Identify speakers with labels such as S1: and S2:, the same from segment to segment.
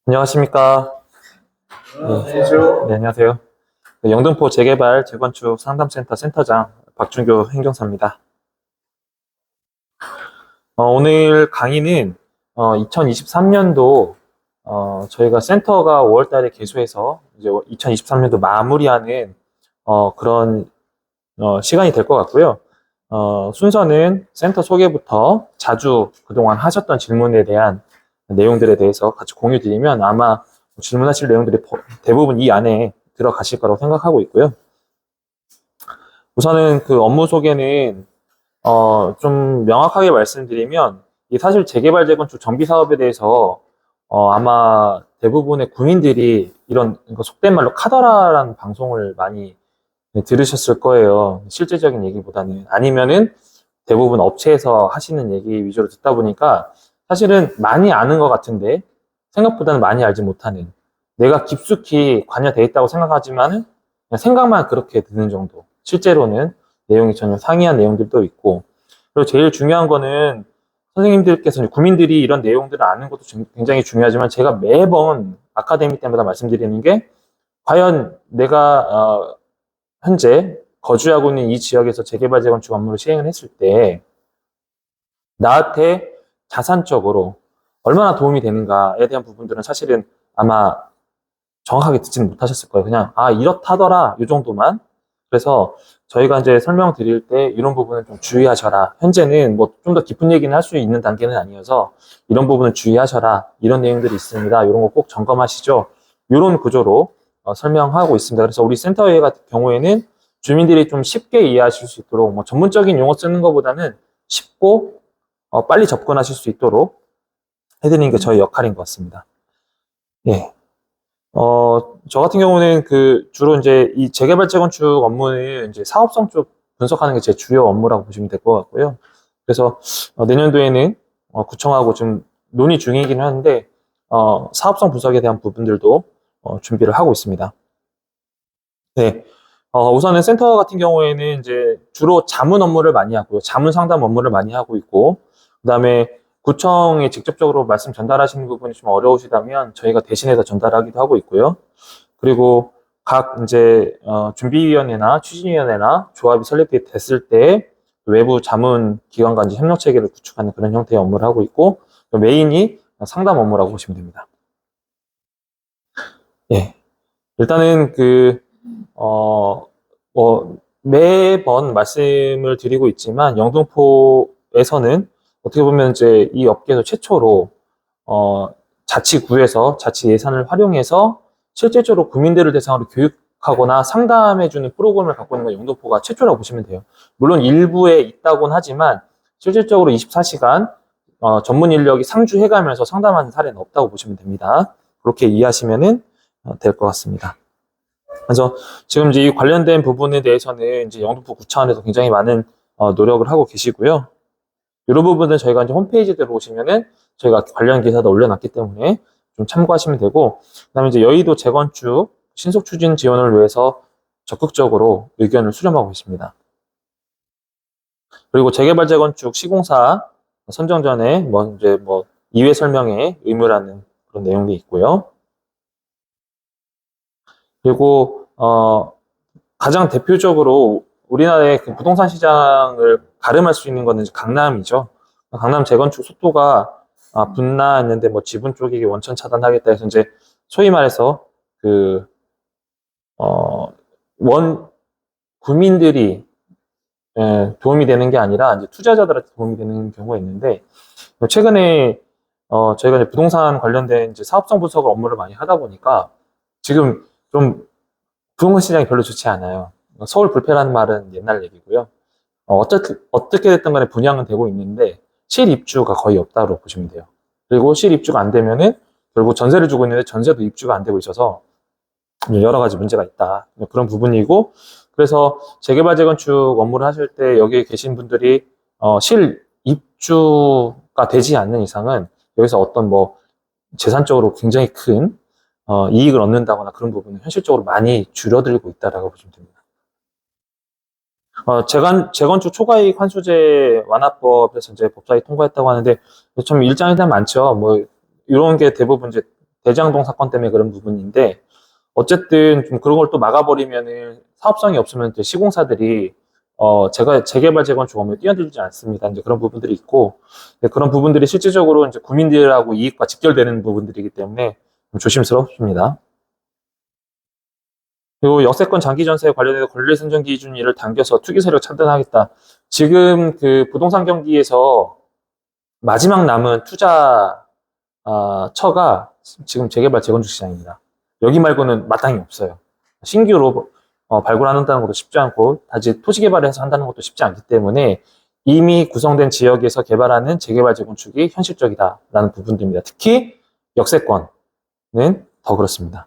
S1: 안녕하십니까. 네, 안녕하세요. 네, 영등포 재개발 재건축 상담센터 센터장 박준교 행정사입니다. 오늘 강의는 2023년도 저희가 센터가 5월 달에 개소해서 이제 2023년도 마무리하는 그런 시간이 될 것 같고요. 순서는 센터 소개부터 자주 그동안 하셨던 질문에 대한 내용들에 대해서 같이 공유 드리면 아마 질문하실 내용들이 대부분 이 안에 들어가실 거라고 생각하고 있고요. 우선은 그 업무 소개는 좀 명확하게 말씀드리면 이 사실 재개발 재건축 정비 사업에 대해서 아마 대부분의 국민들이 이런 속된 말로 카더라라는 방송을 많이 들으셨을 거예요. 실제적인 얘기보다는. 아니면은 대부분 업체에서 하시는 얘기 위주로 듣다 보니까 사실은 많이 아는 것 같은데 생각보다는 많이 알지 못하는, 내가 깊숙이 관여되어 있다고 생각하지만은 그냥 생각만 그렇게 드는 정도. 실제로는 내용이 전혀 상이한 내용들도 있고, 그리고 제일 중요한 거는 선생님들께서 국민들이 이런 내용들을 아는 것도 굉장히 중요하지만 제가 매번 아카데미 때마다 말씀드리는 게 과연 내가 현재 거주하고 있는 이 지역에서 재개발 재건축 업무를 시행을 했을 때 나한테 자산적으로 얼마나 도움이 되는가에 대한 부분들은 사실은 아마 정확하게 듣지는 못하셨을 거예요. 그냥 이렇다더라 이 정도만. 그래서 저희가 이제 설명드릴 때 이런 부분은 좀 주의하셔라. 현재는 뭐 좀 더 깊은 얘기는 할 수 있는 단계는 아니어서 이런 부분은 주의하셔라. 이런 내용들이 있습니다. 이런 거 꼭 점검하시죠. 이런 구조로 설명하고 있습니다. 그래서 우리 센터회 같은 경우에는 주민들이 좀 쉽게 이해하실 수 있도록 뭐 전문적인 용어 쓰는 것보다는 쉽고 빨리 접근하실 수 있도록 해드리는 게 저희 역할인 것 같습니다. 예. 저 같은 경우는 주로 이제 이 재개발 재건축 업무는 이제 사업성 쪽 분석하는 게 제 주요 업무라고 보시면 될 것 같고요. 그래서 내년도에는 구청하고 좀 논의 중이긴 하는데 사업성 분석에 대한 부분들도 준비를 하고 있습니다. 네. 우선은 센터 같은 경우에는 이제 주로 자문 업무를 많이 하고요. 자문 상담 업무를 많이 하고 있고, 그 다음에 구청에 직접적으로 말씀 전달하시는 부분이 좀 어려우시다면 저희가 대신해서 전달하기도 하고 있고요. 그리고 각 이제 준비위원회나 추진위원회나 조합이 설립됐을 때 외부 자문 기관과 이제 협력 체계를 구축하는 그런 형태의 업무를 하고 있고, 메인이 상담 업무라고 보시면 됩니다. 예. 일단은 매번 말씀을 드리고 있지만, 영등포에서는 어떻게 보면 이제 이 업계에서 최초로, 자치구에서 자치 예산을 활용해서 실질적으로 국민들을 대상으로 교육하거나 상담해주는 프로그램을 갖고 있는 건 영등포가 최초라고 보시면 돼요. 물론 일부에 있다곤 하지만, 실질적으로 24시간, 전문 인력이 상주해가면서 상담하는 사례는 없다고 보시면 됩니다. 그렇게 이해하시면은 될 것 같습니다. 그래서 지금 이제 이 관련된 부분에 대해서는 이제 영등포 구청에서 굉장히 많은 노력을 하고 계시고요. 이런 부분은 저희가 이제 홈페이지에 들어오시면은 저희가 관련 기사도 올려놨기 때문에 좀 참고하시면 되고, 그다음에 이제 여의도 재건축 신속 추진 지원을 위해서 적극적으로 의견을 수렴하고 있습니다. 그리고 재개발 재건축 시공사 선정 전에 이제 이외 설명에 의무라는 그런 내용이 있고요. 그리고 가장 대표적으로 우리나라의 그 부동산 시장을 가름할 수 있는 것은 강남이죠. 강남 재건축 속도가 분나했는데 지분 쪽이 원천 차단하겠다 해서 이제 소위 말해서 국민들이 도움이 되는 게 아니라 이제 투자자들한테 도움이 되는 경우가 있는데, 최근에 저희가 이제 부동산 관련된 이제 사업성 분석 업무를 많이 하다 보니까 지금 좀 부동산 시장이 별로 좋지 않아요. 서울 불패라는 말은 옛날 얘기고요. 어떻게 됐든 간에 분양은 되고 있는데 실입주가 거의 없다고 보시면 돼요. 그리고 실입주가 안 되면은 결국 전세를 주고 있는데 전세도 입주가 안 되고 있어서 여러 가지 문제가 있다. 그런 부분이고, 그래서 재개발 재건축 업무를 하실 때 여기에 계신 분들이 실입주가 되지 않는 이상은 여기서 어떤 재산적으로 굉장히 큰 이익을 얻는다거나 그런 부분은 현실적으로 많이 줄어들고 있다라고 보시면 됩니다. 재건축 초과이익 환수제 완화법에서 이제 법사위 통과했다고 하는데 좀 일장일단 많죠. 이런 게 대부분 이제 대장동 사건 때문에 그런 부분인데, 어쨌든 좀 그런 걸 또 막아버리면은 사업성이 없으면 이제 시공사들이 제가 재개발 재건축 업무에 뛰어들지 않습니다. 이제 그런 부분들이 있고, 그런 부분들이 실질적으로 이제 국민들하고 이익과 직결되는 부분들이기 때문에 좀 조심스럽습니다. 그리고 역세권 장기 전세에 관련해서 권리 선정 기준일을 당겨서 투기 세력 차단하겠다. 지금 그 부동산 경기에서 마지막 남은 투자 처가 지금 재개발 재건축 시장입니다. 여기 말고는 마땅히 없어요. 신규로 발굴한다는 것도 쉽지 않고 다시 토지 개발을 해서 한다는 것도 쉽지 않기 때문에 이미 구성된 지역에서 개발하는 재개발 재건축이 현실적이다라는 부분들입니다. 특히 역세권은 더 그렇습니다.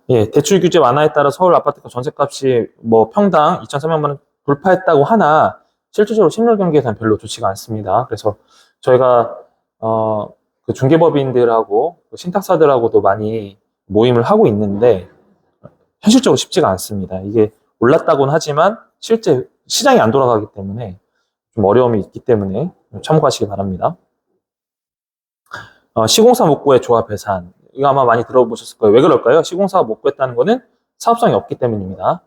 S1: 예, 대출 규제 완화에 따라 서울 아파트 전세값이 뭐 평당 2,300만 원 돌파했다고 하나 실질적으로 실물 경기에서는 별로 좋지가 않습니다. 그래서 저희가 그 중개법인들하고 신탁사들하고도 많이 모임을 하고 있는데 현실적으로 쉽지가 않습니다. 이게 올랐다고는 하지만 실제 시장이 안 돌아가기 때문에 좀 어려움이 있기 때문에 참고하시기 바랍니다. 시공사 못 구해 조합 해산. 이거 아마 많이 들어보셨을 거예요. 왜 그럴까요? 시공사가 못 구했다는 거는 사업성이 없기 때문입니다.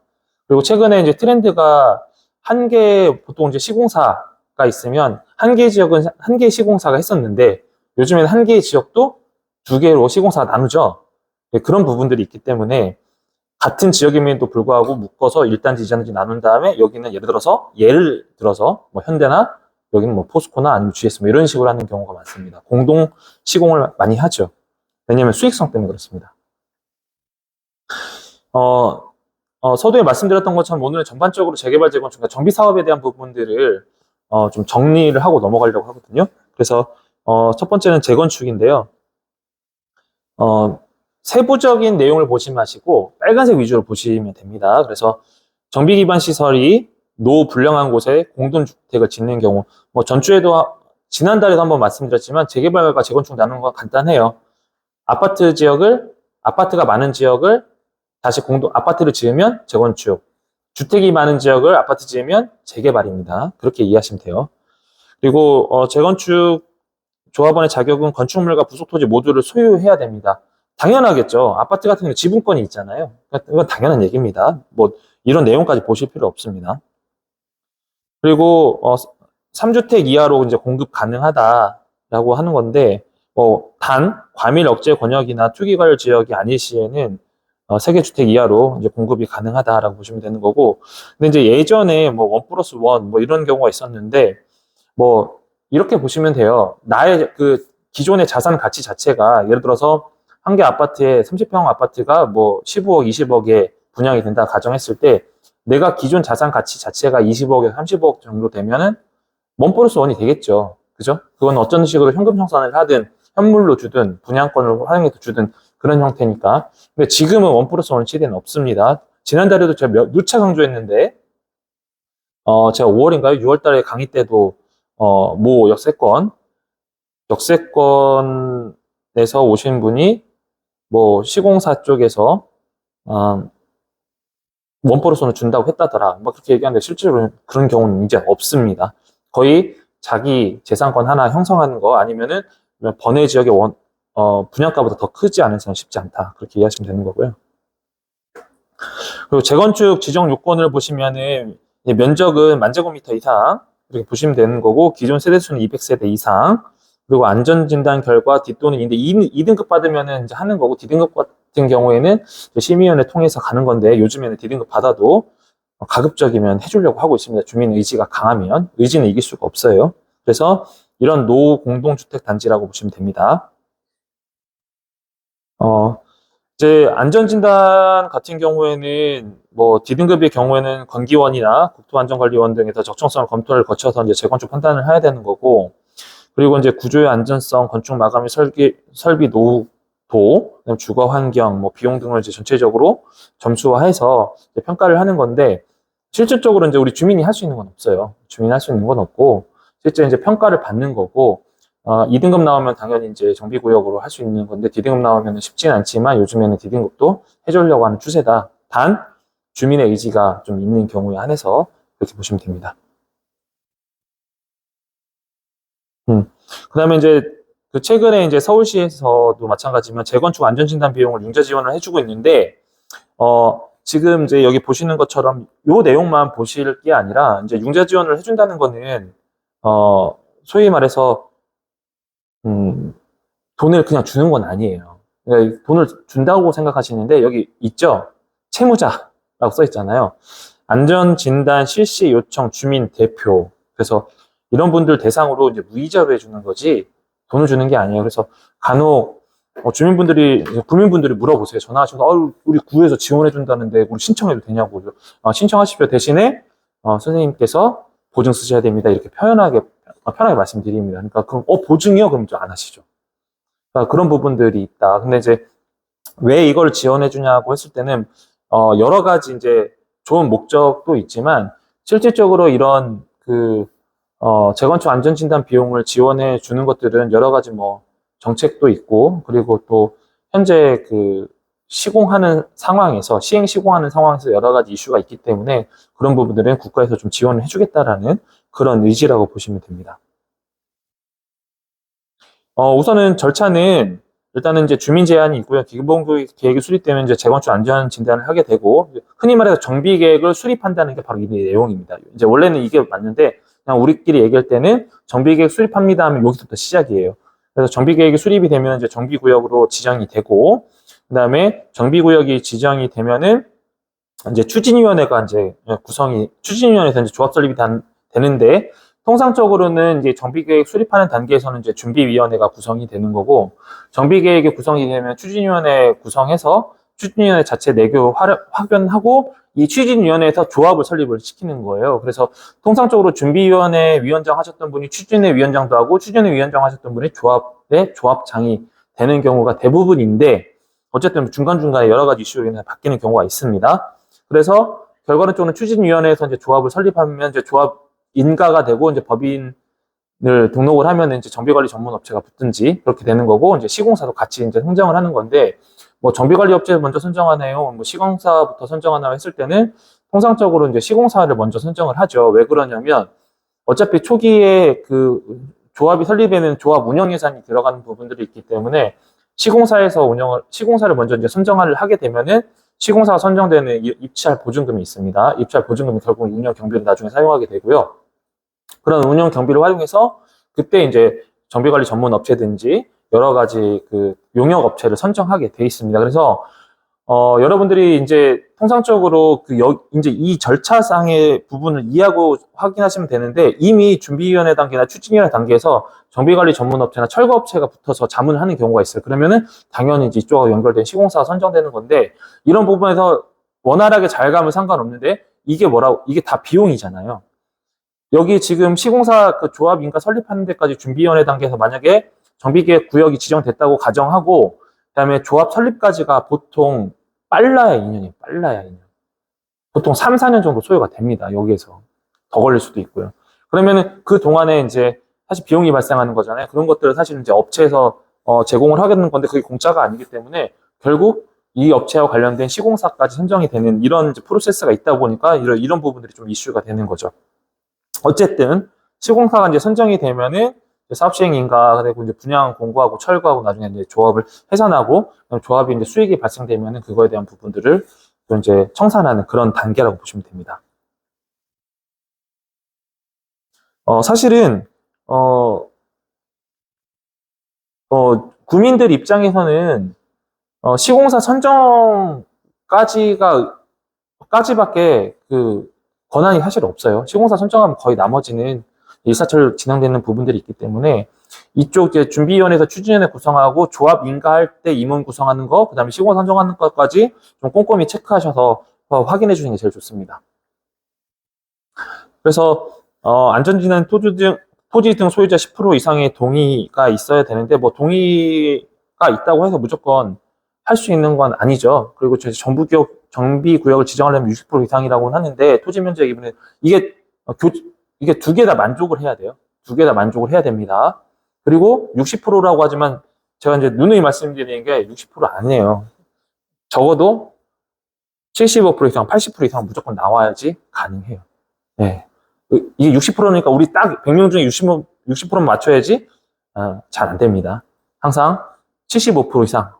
S1: 그리고 최근에 이제 트렌드가 보통 이제 시공사가 있으면 한 개 지역은 한 개 시공사가 했었는데 요즘에는 한 개의 지역도 두 개로 시공사가 나누죠. 그런 부분들이 있기 때문에 같은 지역임에도 불구하고 묶어서 1단지, 2단지 나눈 다음에 여기는 예를 들어서 뭐 현대나 여기는 뭐 포스코나 아니면 GS 뭐 이런 식으로 하는 경우가 많습니다. 공동 시공을 많이 하죠. 왜냐하면 수익성 때문에 그렇습니다. 서두에 말씀드렸던 것처럼 오늘은 전반적으로 재개발 재건축, 정비 사업에 대한 부분들을 좀 정리를 하고 넘어가려고 하거든요. 그래서 첫 번째는 재건축인데요. 세부적인 내용을 보지 마시고 빨간색 위주로 보시면 됩니다. 그래서 정비 기반 시설이 노불량한 곳에 공동주택을 짓는 경우, 뭐 전주에도 지난달에도 한번 말씀드렸지만 재개발과 재건축 나누는 건 간단해요. 아파트가 많은 지역을 다시 아파트를 지으면 재건축, 주택이 많은 지역을 아파트 지으면 재개발입니다. 그렇게 이해하시면 돼요. 그리고 재건축 조합원의 자격은 건축물과 부속토지 모두를 소유해야 됩니다. 당연하겠죠. 아파트 같은 경우 지분권이 있잖아요. 이건 당연한 얘기입니다. 뭐 이런 내용까지 보실 필요 없습니다. 그리고 3주택 이하로 이제 공급 가능하다라고 하는 건데 단 과밀 억제 권역이나 투기 과열 지역이 아닐 시에는 3개 주택 이하로 이제 공급이 가능하다라고 보시면 되는 거고, 근데 이제 예전에 뭐 1+1 뭐 이런 경우가 있었는데 뭐 이렇게 보시면 돼요. 나의 그 기존의 자산 가치 자체가 예를 들어서 한 개 아파트에 30평 아파트가 뭐 15억, 20억에 분양이 된다 가정했을 때 내가 기존 자산 가치 자체가 20억에서 30억 정도 되면은 1+1이 되겠죠. 그죠? 그건 어떤 식으로 현금 청산을 하든 현물로 주든 분양권을 활용해서 주든 그런 형태니까. 근데 지금은 1+1 시대는 없습니다. 지난달에도 제가 누차 강조했는데 제가 5월인가요? 6월 달에 강의 때도 모 역세권에서 오신 분이 뭐 시공사 쪽에서 1+1을 준다고 했다더라. 뭐 그렇게 얘기하는데 실제로 그런 경우는 이제 없습니다. 거의 자기 재산권 하나 형성하는 거 아니면은 번외 지역의 분양가보다 더 크지 않은 이상 쉽지 않다. 그렇게 이해하시면 되는 거고요. 그리고 재건축 지정 요건을 보시면은 면적은 1000제곱미터 이상 이렇게 보시면 되는 거고, 기존 세대수는 200세대 이상, 그리고 안전진단 결과 뒷돈은 2등급 받으면은 이제 하는 거고, D등급 같은 경우에는 심의위원회 통해서 가는 건데 요즘에는 D등급 받아도 가급적이면 해주려고 하고 있습니다. 주민 의지가 강하면. 의지는 이길 수가 없어요. 그래서 이런 노공동주택 단지라고 보시면 됩니다. 이제 안전진단 같은 경우에는 뭐 D등급의 경우에는 건기원이나 국토안전관리원 등에서 적정성 검토를 거쳐서 이제 재건축 판단을 해야 되는 거고, 그리고 이제 구조의 안전성, 건축 마감의 설비 노후도, 주거 환경, 뭐 비용 등을 이제 전체적으로 점수화해서 이제 평가를 하는 건데, 실질적으로 이제 우리 주민이 할 수 있는 건 없어요. 주민이 할 수 있는 건 없고, 실제 이제 평가를 받는 거고, 2등급 나오면 당연히 이제 정비구역으로 할 수 있는 건데, D등급 나오면 쉽지는 않지만 요즘에는 D등급도 해주려고 하는 추세다. 단, 주민의 의지가 좀 있는 경우에 한해서 그렇게 보시면 됩니다. 그 다음에 이제 그 최근에 이제 서울시에서도 마찬가지지만 재건축 안전진단 비용을 융자 지원을 해주고 있는데, 지금 이제 여기 보시는 것처럼 요 내용만 보실 게 아니라 이제 융자 지원을 해준다는 거는, 소위 말해서, 돈을 그냥 주는 건 아니에요. 그러니까 돈을 준다고 생각하시는데 여기 있죠? 채무자라고 써 있잖아요. 안전진단 실시 요청 주민 대표. 그래서 이런 분들 대상으로 이제 무이자로 해주는 거지 돈을 주는 게 아니에요. 그래서 간혹 구민분들이 물어보세요. 전화하셔서 우리 구에서 지원해준다는데 우리 신청해도 되냐고. 신청하십시오. 대신에 선생님께서 보증 쓰셔야 됩니다. 이렇게 편하게 말씀드립니다. 그러니까 그럼 보증이요? 그럼 좀 안 하시죠. 그러니까 그런 부분들이 있다. 근데 이제 왜 이걸 지원해 주냐고 했을 때는 여러 가지 이제 좋은 목적도 있지만 실질적으로 이런 재건축 안전진단 비용을 지원해 주는 것들은 여러 가지 뭐 정책도 있고, 그리고 또 현재 시행하는 상황에서 여러 가지 이슈가 있기 때문에 그런 부분들은 국가에서 좀 지원을 해주겠다라는 그런 의지라고 보시면 됩니다. 우선은 절차는 일단은 이제 주민 제한이 있고요. 기본구역 계획이 수립되면 이제 재건축 안전 진단을 하게 되고, 흔히 말해서 정비 계획을 수립한다는 게 바로 이 내용입니다. 이제 원래는 이게 맞는데 그냥 우리끼리 얘기할 때는 정비 계획 수립합니다 하면 여기서부터 시작이에요. 그래서 정비 계획이 수립이 되면 이제 정비 구역으로 지정이 되고, 그다음에 정비 구역이 지정이 되면은 이제 추진위원회에서 이제 조합 설립이 되는데, 통상적으로는 이제 정비계획 수립하는 단계에서는 이제 준비위원회가 구성이 되는 거고, 정비계획이 구성이 되면 추진위원회 구성해서 추진위원회 자체 내교 확연하고, 이 추진위원회에서 조합을 설립을 시키는 거예요. 그래서 통상적으로 준비위원회 위원장 하셨던 분이 추진회 위원장도 하고, 추진회 위원장 하셨던 분이 조합장이 되는 경우가 대부분인데, 어쨌든 중간중간에 여러 가지 이슈로 인해 바뀌는 경우가 있습니다. 그래서 결과론적으로는 추진위원회에서 이제 조합을 설립하면 이제 조합 인가가 되고 이제 법인을 등록을 하면 이제 정비관리 전문업체가 붙든지 그렇게 되는 거고, 이제 시공사도 같이 이제 선정을 하는 건데, 뭐 정비관리 업체 먼저 선정하나요? 뭐 시공사부터 선정하나요? 했을 때는 통상적으로 이제 시공사를 먼저 선정을 하죠. 왜 그러냐면 어차피 초기에 조합이 설립에는 조합 운영 예산이 들어가는 부분들이 있기 때문에 시공사를 먼저 이제 선정을 하게 되면은 시공사가 선정되는 입찰 보증금이 있습니다. 입찰 보증금이 결국 운영 경비로 나중에 사용하게 되고요. 그런 운영 경비를 활용해서 그때 이제 정비관리 전문 업체든지 여러 가지 용역 업체를 선정하게 돼 있습니다. 그래서 여러분들이 이제 통상적으로 이제 이 절차상의 부분을 이해하고 확인하시면 되는데, 이미 준비위원회 단계나 추진위원회 단계에서 정비관리 전문업체나 철거업체가 붙어서 자문을 하는 경우가 있어요. 그러면은 당연히 이제 이쪽하고 연결된 시공사가 선정되는 건데, 이런 부분에서 원활하게 잘 가면 상관없는데, 이게 다 비용이잖아요. 여기 지금 시공사 조합 인가 설립하는 데까지 준비위원회 단계에서 만약에 정비계획 구역이 지정됐다고 가정하고, 그다음에 조합 설립까지가 보통 빨라야 2년이에요. 빨라야 2년. 보통 3, 4년 정도 소요가 됩니다. 여기에서. 더 걸릴 수도 있고요. 그러면은 그 동안에 이제 사실 비용이 발생하는 거잖아요. 그런 것들을 사실 이제 업체에서 제공을 하게 되는 건데, 그게 공짜가 아니기 때문에 결국 이 업체와 관련된 시공사까지 선정이 되는 이런 이제 프로세스가 있다 보니까 이런 부분들이 좀 이슈가 되는 거죠. 어쨌든 시공사가 이제 선정이 되면은 사업 시행 인가, 그리고 이제 분양 공고하고 철거하고 나중에 이제 조합을 해산하고, 조합이 이제 수익이 발생되면은 그거에 대한 부분들을 또 이제 청산하는 그런 단계라고 보시면 됩니다. 사실은 구민들 입장에서는 시공사 선정까지밖에 권한이 사실 없어요. 시공사 선정하면 거의 나머지는 일사철 진행되는 부분들이 있기 때문에 이쪽 이제 준비위원회에서 추진위원회 구성하고 조합 인가할 때 임원 구성하는 거, 그다음에 시공사 선정하는 것까지 좀 꼼꼼히 체크하셔서 확인해 주시는 게 제일 좋습니다. 그래서 안전진단 토지 등 소유자 10% 이상의 동의가 있어야 되는데, 뭐 동의가 있다고 해서 무조건 할 수 있는 건 아니죠. 그리고 정비 구역을 지정하려면 60% 이상이라고는 하는데, 토지 면적 이분은 이게 두 개 다 만족을 해야 돼요. 두 개 다 만족을 해야 됩니다. 그리고 60%라고 하지만 제가 이제 누누이 말씀드리는 게 60% 아니에요. 적어도 75% 이상, 80% 이상 무조건 나와야지 가능해요. 네. 이게 60%니까 우리 딱 100명 중에 60%는 맞춰야지 잘 안 됩니다. 항상 75% 이상,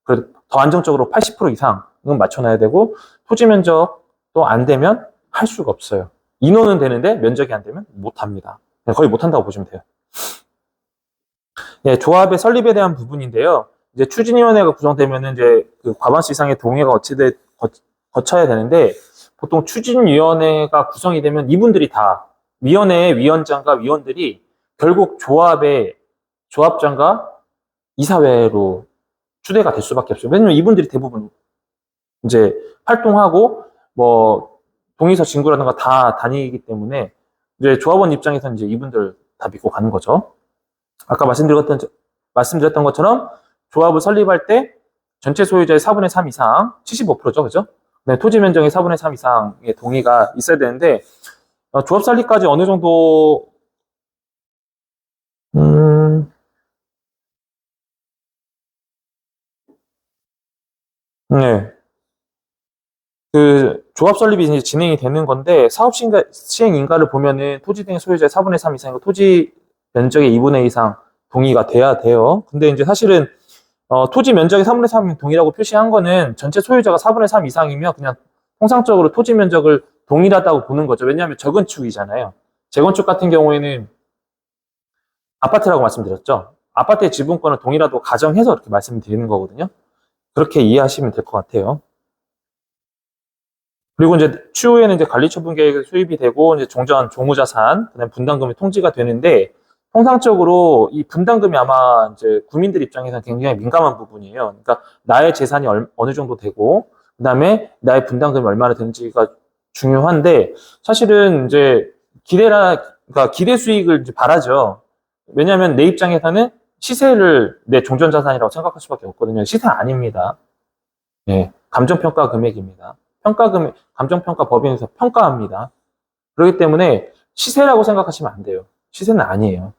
S1: 그래도 더 안정적으로 80% 이상은 맞춰놔야 되고, 토지 면적도 안 되면 할 수가 없어요. 인원은 되는데 면적이 안 되면 못 합니다. 거의 못 한다고 보시면 돼요. 네, 조합의 설립에 대한 부분인데요. 이제 추진위원회가 구성되면은 이제 그 과반수 이상의 동의가 거쳐야 되는데, 보통 추진위원회가 구성이 되면 이분들이 다 위원회의 위원장과 위원들이 결국 조합장과 이사회로 추대가 될 수밖에 없어요. 왜냐면 이분들이 대부분 이제 활동하고 뭐 동의서 진구라든가 다 다니기 때문에 이제 조합원 입장에서는 이제 이분들 다 믿고 가는 거죠. 아까 말씀드렸던 것처럼 조합을 설립할 때 전체 소유자의 4분의 3 이상, 75%죠, 그죠? 네, 토지 면적의 4분의 3 이상의 동의가 있어야 되는데, 조합 설립까지 어느 정도, 네. 그 조합 설립이 이제 진행이 되는 건데, 사업 시행 인가를 보면은 토지 등 소유자의 4분의 3 이상이고 토지 면적의 2분의 2 이상 동의가 돼야 돼요. 근데 이제 사실은 토지 면적의 3분의 3 동의라고 표시한 거는 전체 소유자가 4분의 3 이상이면 그냥 통상적으로 토지 면적을 동일하다고 보는 거죠. 왜냐하면 저건축이잖아요. 재건축 같은 경우에는 아파트라고 말씀드렸죠. 아파트의 지분권을 동일하다고 가정해서 이렇게 말씀드리는 거거든요. 그렇게 이해하시면 될 것 같아요. 그리고 이제 추후에는 이제 관리처분 계획이 수립이 되고 이제 종전, 종후자산, 그다음 분담금이 통지가 되는데 통상적으로 이 분담금이 아마 이제 국민들 입장에서는 굉장히 민감한 부분이에요. 그러니까 나의 재산이 어느 정도 되고 그다음에 나의 분담금이 얼마나 되는지가 중요한데 사실은 이제 그러니까 기대 수익을 이제 바라죠. 왜냐하면 내 입장에서는 시세를 내 종전자산이라고 생각할 수밖에 없거든요. 시세는 아닙니다. 네, 감정평가 금액입니다. 감정평가 법인에서 평가합니다. 그렇기 때문에 시세라고 생각하시면 안 돼요. 시세는 아니에요.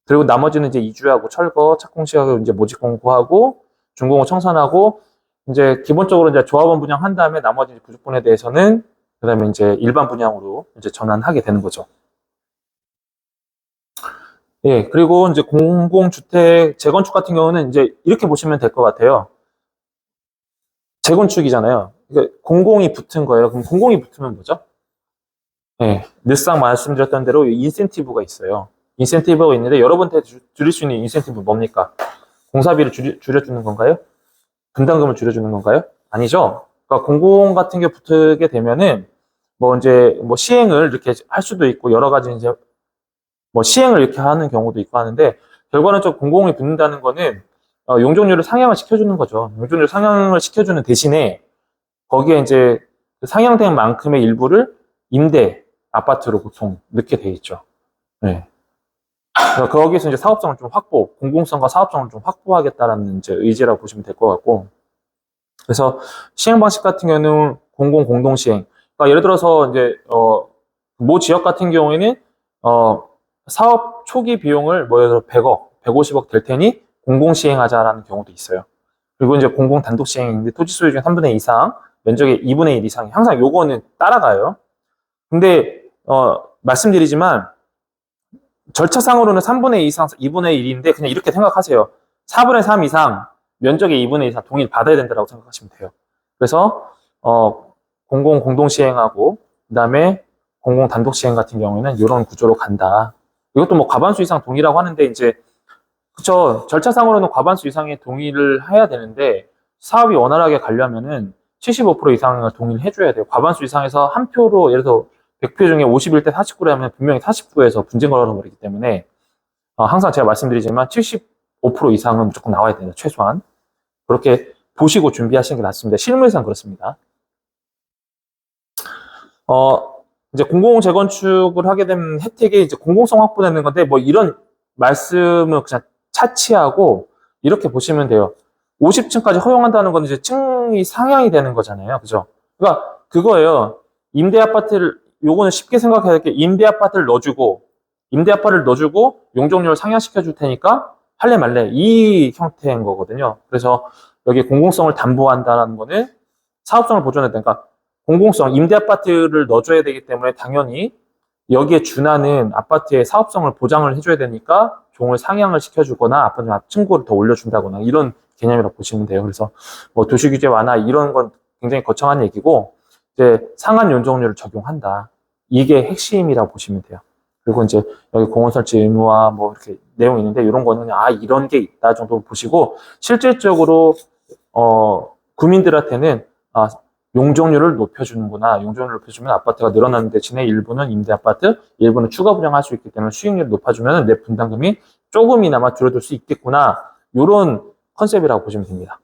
S1: 그리고 나머지는 이제 이주하고 철거, 착공시하고 이제 모집 공고하고 준공을 청산하고 이제 기본적으로 이제 조합원 분양한 다음에 나머지 부족분에 대해서는 그다음에 이제 일반 분양으로 이제 전환하게 되는 거죠. 예, 그리고 이제 공공주택 재건축 같은 경우는 이제 이렇게 보시면 될 것 같아요. 재건축이잖아요. 그러니까 공공이 붙은 거예요. 그럼 공공이 붙으면 뭐죠? 예, 늘상 말씀드렸던 대로 인센티브가 있어요. 인센티브가 있는데 여러분한테 줄일 수 있는 인센티브 뭡니까? 공사비를 줄여주는 건가요? 분담금을 줄여주는 건가요? 아니죠. 그러니까 공공 같은 게 붙게 되면은 뭐 이제 뭐 시행을 이렇게 할 수도 있고 여러 가지 이제 뭐 시행을 이렇게 하는 경우도 있고 하는데 결과는 좀 공공이 붙는다는 거는 용적률을 상향을 시켜주는 거죠. 용적률 상향을 시켜주는 대신에 거기에 이제 상향된 만큼의 일부를 임대 아파트로 보통 넣게 돼 있죠. 네. 그러니까 거기서 이제 사업성을 좀 공공성과 사업성을 좀 확보하겠다라는 이제 의지라고 보시면 될 것 같고. 그래서 시행 방식 같은 경우는 공공 공동 시행. 그러니까 예를 들어서 이제 모 지역 같은 경우에는 사업 초기 비용을 뭐 예를 들어 100억, 150억 될 테니 공공 시행하자라는 경우도 있어요. 그리고 이제 공공 단독 시행인데 토지 소유 중에 3분의 2 이상, 면적의 2분의 1 이상이 항상 요거는 따라가요. 근데 말씀드리지만 절차상으로는 3분의 2 이상, 2분의 1인데 그냥 이렇게 생각하세요. 4분의 3 이상, 면적의 2분의 1 이상 동의를 받아야 된다고 생각하시면 돼요. 그래서 공공 공동 시행하고 그다음에 공공 단독 시행 같은 경우에는 이런 구조로 간다. 이것도 뭐 과반수 이상 동의라고 하는데 이제 그쵸, 절차상으로는 과반수 이상의 동의를 해야 되는데 사업이 원활하게 가려면은 75% 이상을 동의를 해줘야 돼요. 과반수 이상에서 한 표로 예를 들어 100표 중에 51대 49라면 분명히 49에서 분쟁 걸어버리기 때문에 항상 제가 말씀드리지만 75% 이상은 무조건 나와야 돼요. 최소한. 그렇게 보시고 준비하시는 게 낫습니다. 실무상 그렇습니다. 이제 공공 재건축을 하게 되면 혜택이 이제 공공성 확보되는 건데 뭐 이런 말씀을 그냥 차치하고 이렇게 보시면 돼요. 50층까지 허용한다는 건 이제 층이 상향이 되는 거잖아요. 그죠? 그러니까 그거예요. 임대 아파트를 요거는 쉽게 생각해야 될 게 임대 아파트를 넣어주고 용적률을 상향시켜 줄 테니까 할래 말래 이 형태인 거거든요. 그래서 여기 공공성을 담보한다는 거는 사업성을 보존해야 되니까 그러니까 공공성, 임대 아파트를 넣어줘야 되기 때문에 당연히 여기에 준하는 아파트의 사업성을 보장을 해줘야 되니까 종을 상향을 시켜주거나 아빠 좀 층고를 더 올려준다거나 이런 개념이라고 보시면 돼요. 그래서 뭐 도시 규제 완화 이런 건 굉장히 거창한 얘기고 이제 상한 용적률을 적용한다. 이게 핵심이라고 보시면 돼요. 그리고 이제 여기 공원 설치 의무화 뭐 이렇게 내용이 있는데 이런 거는 그냥 이런 게 있다 정도 보시고 실질적으로 구민들한테는 용적률을 높여주는구나. 용적률을 높여주면 아파트가 늘어나는 대신에 일부는 임대 아파트, 일부는 추가 분양할 수 있기 때문에 수익률을 높아주면 내 분담금이 조금이나마 줄어들 수 있겠구나. 이런 컨셉이라고 보시면 됩니다.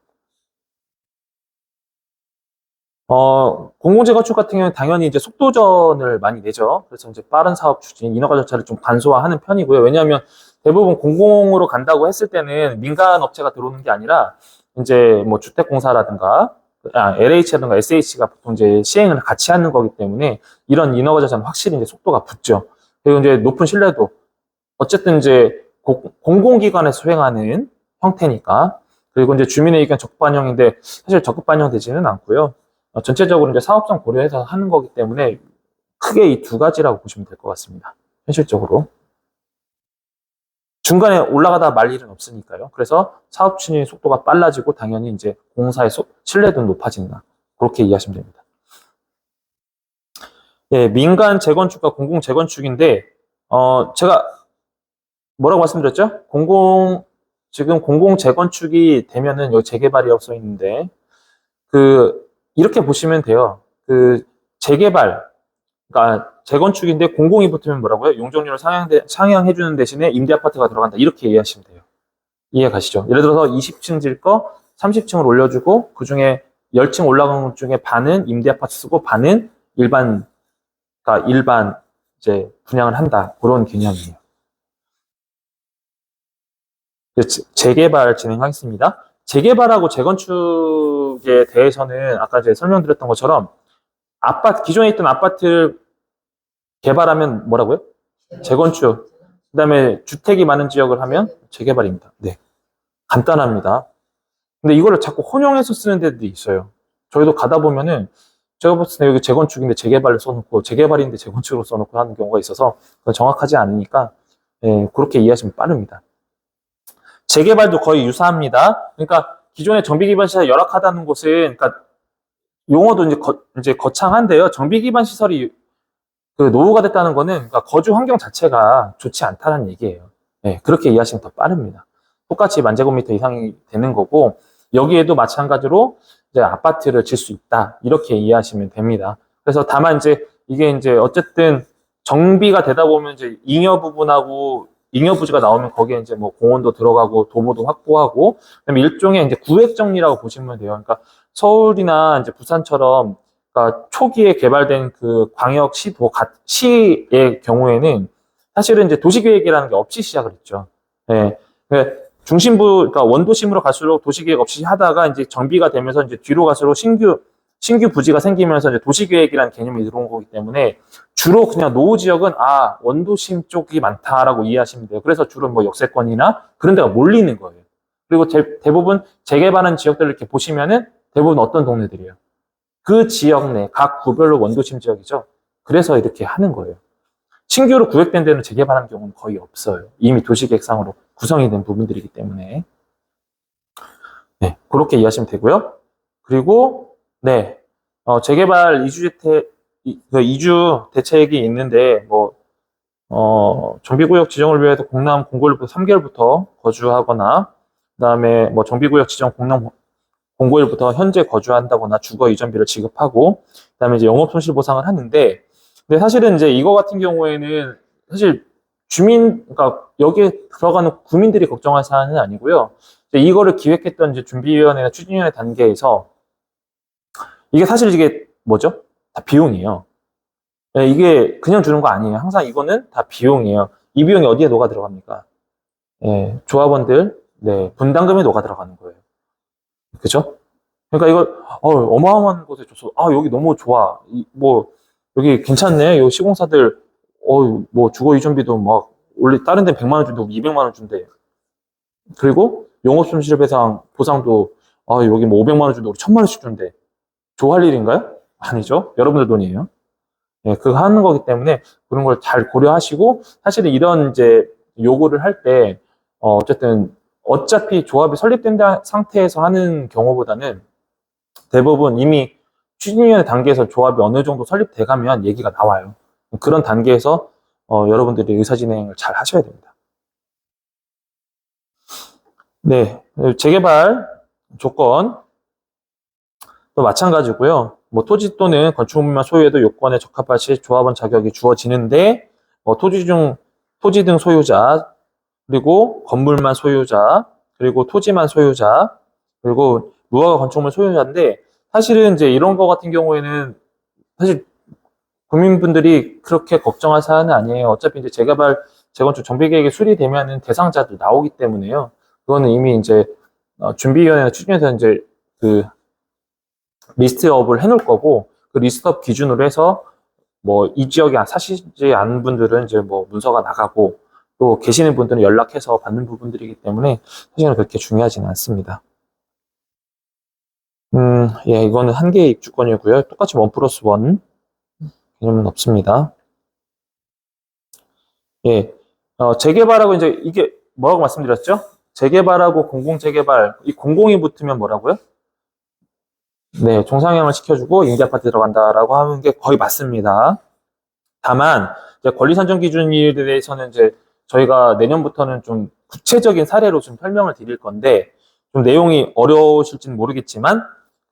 S1: 공공재건축 같은 경우는 당연히 이제 속도전을 많이 내죠. 그래서 이제 빠른 사업 추진, 인허가 절차를 좀 간소화하는 편이고요. 왜냐하면 대부분 공공으로 간다고 했을 때는 민간 업체가 들어오는 게 아니라 이제 뭐 주택공사라든가 LH라든가 SH가 보통 이제 시행을 같이 하는 거기 때문에 이런 인허가 절차는 확실히 이제 속도가 붙죠. 그리고 이제 높은 신뢰도. 어쨌든 이제 공공기관에서 수행하는 형태니까. 그리고 이제 주민의 의견 적극 반영인데 사실 적극 반영되지는 않고요. 전체적으로 이제 사업성 고려해서 하는 거기 때문에 크게 이 두 가지라고 보시면 될 것 같습니다. 현실적으로. 중간에 올라가다 말 일은 없으니까요. 그래서 사업 추진 속도가 빨라지고 당연히 이제 공사의 신뢰도는 높아진다. 그렇게 이해하시면 됩니다. 예, 민간 재건축과 공공 재건축인데, 제가 뭐라고 말씀드렸죠? 지금 공공 재건축이 되면은 여기 재개발이라고 써 있는데, 이렇게 보시면 돼요. 재개발, 그러니까 재건축인데 공공이 붙으면 뭐라고요? 용적률을 상향해주는 대신에 임대아파트가 들어간다. 이렇게 이해하시면 돼요. 이해 가시죠? 예를 들어서 20층 질 거 30층을 올려주고 그중에 10층 올라간 것 중에 반은 임대아파트 쓰고 반은 그러니까 일반 이제 분양을 한다. 그런 개념이에요. 재개발 진행하겠습니다. 재개발하고 재건축에 대해서는 아까 제가 설명드렸던 것처럼 기존에 있던 아파트를 개발하면 뭐라고요? 재건축. 그 다음에 주택이 많은 지역을 하면 재개발입니다. 네. 간단합니다. 근데 이거를 자꾸 혼용해서 쓰는 데도 있어요. 저희도 가다 보면은 제가 봤을 때 여기 재건축인데 재개발을 써놓고 재개발인데 재건축으로 써놓고 하는 경우가 있어서 정확하지 않으니까 그렇게 이해하시면 빠릅니다. 재개발도 거의 유사합니다. 그러니까 기존의 정비 기반 시설이 열악하다는 곳은 그러니까 용어도 이제 거창한데요. 정비 기반 시설이 노후가 됐다는 거는 그러니까 거주 환경 자체가 좋지 않다는 얘기예요. 네, 그렇게 이해하시면 더 빠릅니다. 똑같이 10,000제곱미터 이상이 되는 거고 여기에도 마찬가지로 이제 아파트를 질 수 있다 이렇게 이해하시면 됩니다. 그래서 다만 이게 어쨌든 정비가 되다 보면 이제 잉여 부분하고 잉여 부지가 나오면 거기에 이제 뭐 공원도 들어가고 도보도 확보하고 그다음에 일종의 이제 구획 정리라고 보시면 돼요. 그러니까 서울이나 이제 부산처럼 그러니까 초기에 개발된 광역 시의 경우에는 사실은 이제 도시계획이라는 게 없이 시작을 했죠. 네. 그러니까 원도심으로 갈수록 도시계획 없이 하다가 이제 정비가 되면서 이제 뒤로 갈수록 신규 부지가 생기면서 이제 도시계획이라는 개념이 들어온 거기 때문에 주로 그냥 노후 지역은 원도심 쪽이 많다라고 이해하시면 돼요. 그래서 주로 뭐 역세권이나 그런 데가 몰리는 거예요. 그리고 대부분 재개발한 지역들을 이렇게 보시면은 대부분 어떤 동네들이에요? 그 지역 내 각 구별로 원도심 지역이죠. 그래서 이렇게 하는 거예요. 신규로 구획된 데는 재개발하는 경우는 거의 없어요. 이미 도시계획상으로 구성이 된 부분들이기 때문에. 네, 그렇게 이해하시면 되고요. 그리고 네, 재개발 이주 대책이 있는데 정비구역 지정을 위해서 공람 공고일부터 3개월부터 거주하거나 그다음에 뭐 정비구역 지정 공고일부터 현재 거주한다거나 주거 이전비를 지급하고 그다음에 이제 영업 손실 보상을 하는데 근데 사실은 이제 이거 같은 경우에는 사실 그러니까 여기에 들어가는 구민들이 걱정할 사안은 아니고요. 이거를 기획했던 이제 준비위원회나 추진위원회 단계에서 이게 사실 이게 뭐죠? 다 비용이에요. 네, 이게 그냥 주는 거 아니에요. 항상 이거는 다 비용이에요. 이 비용이 어디에 녹아 들어갑니까? 네, 조합원들, 네, 분담금에 녹아 들어가는 거예요. 그죠? 그러니까 이걸 어마어마한 곳에 줘서 여기 너무 좋아. 여기 괜찮네. 여기 시공사들 뭐 주거 이전비도 막 원래 다른 데 100만 원 준대 200만 원 준대. 그리고 영업손실배상 보상도 여기 뭐 500만 원 준대 우리 1000만 원씩 준대. 좋아할 일인가요? 아니죠. 여러분들 돈이에요. 네, 그거 하는 거기 때문에 그런 걸 잘 고려하시고 사실은 이런 이제 요구를 할 때, 어차피 조합이 설립된 상태에서 하는 경우보다는 대부분 이미 추진위원회 단계에서 조합이 어느 정도 설립돼 가면 얘기가 나와요. 그런 단계에서 여러분들이 의사진행을 잘 하셔야 됩니다. 네, 재개발 조건 또 마찬가지고요. 뭐 토지 또는 건축물만 소유해도 요건에 적합할 시 조합원 자격이 주어지는데 토지 등 소유자, 그리고 건물만 소유자, 그리고 토지만 소유자, 그리고 무허가 건축물 소유자인데, 사실은 이제 이런 거 같은 경우에는 사실 국민분들이 그렇게 걱정할 사안은 아니에요. 어차피 이제 재개발, 재건축 정비계획이 수리되면은 대상자도 나오기 때문에요. 그거는 이미 이제 준비위원회나 추진해서 이제 그 리스트업을 해놓을 거고, 그 리스트업 기준으로 해서 뭐 이 지역에 사시지 않은 분들은 이제 뭐 문서가 나가고, 또 계시는 분들은 연락해서 받는 부분들이기 때문에 사실은 그렇게 중요하지는 않습니다. 예, 이거는 한 개의 입주권이고요. 똑같이 1+1 개념은 없습니다. 예, 재개발하고 이제 이게 뭐라고 말씀드렸죠? 재개발하고 공공재개발, 이 공공이 붙으면 뭐라고요? 네, 종상향을 시켜주고 임대아파트 들어간다라고 하는 게 거의 맞습니다. 다만 이제 권리산정 기준에 대해서는 이제 저희가 내년부터는 좀 구체적인 사례로 좀 설명을 드릴 건데, 좀 내용이 어려우실지는 모르겠지만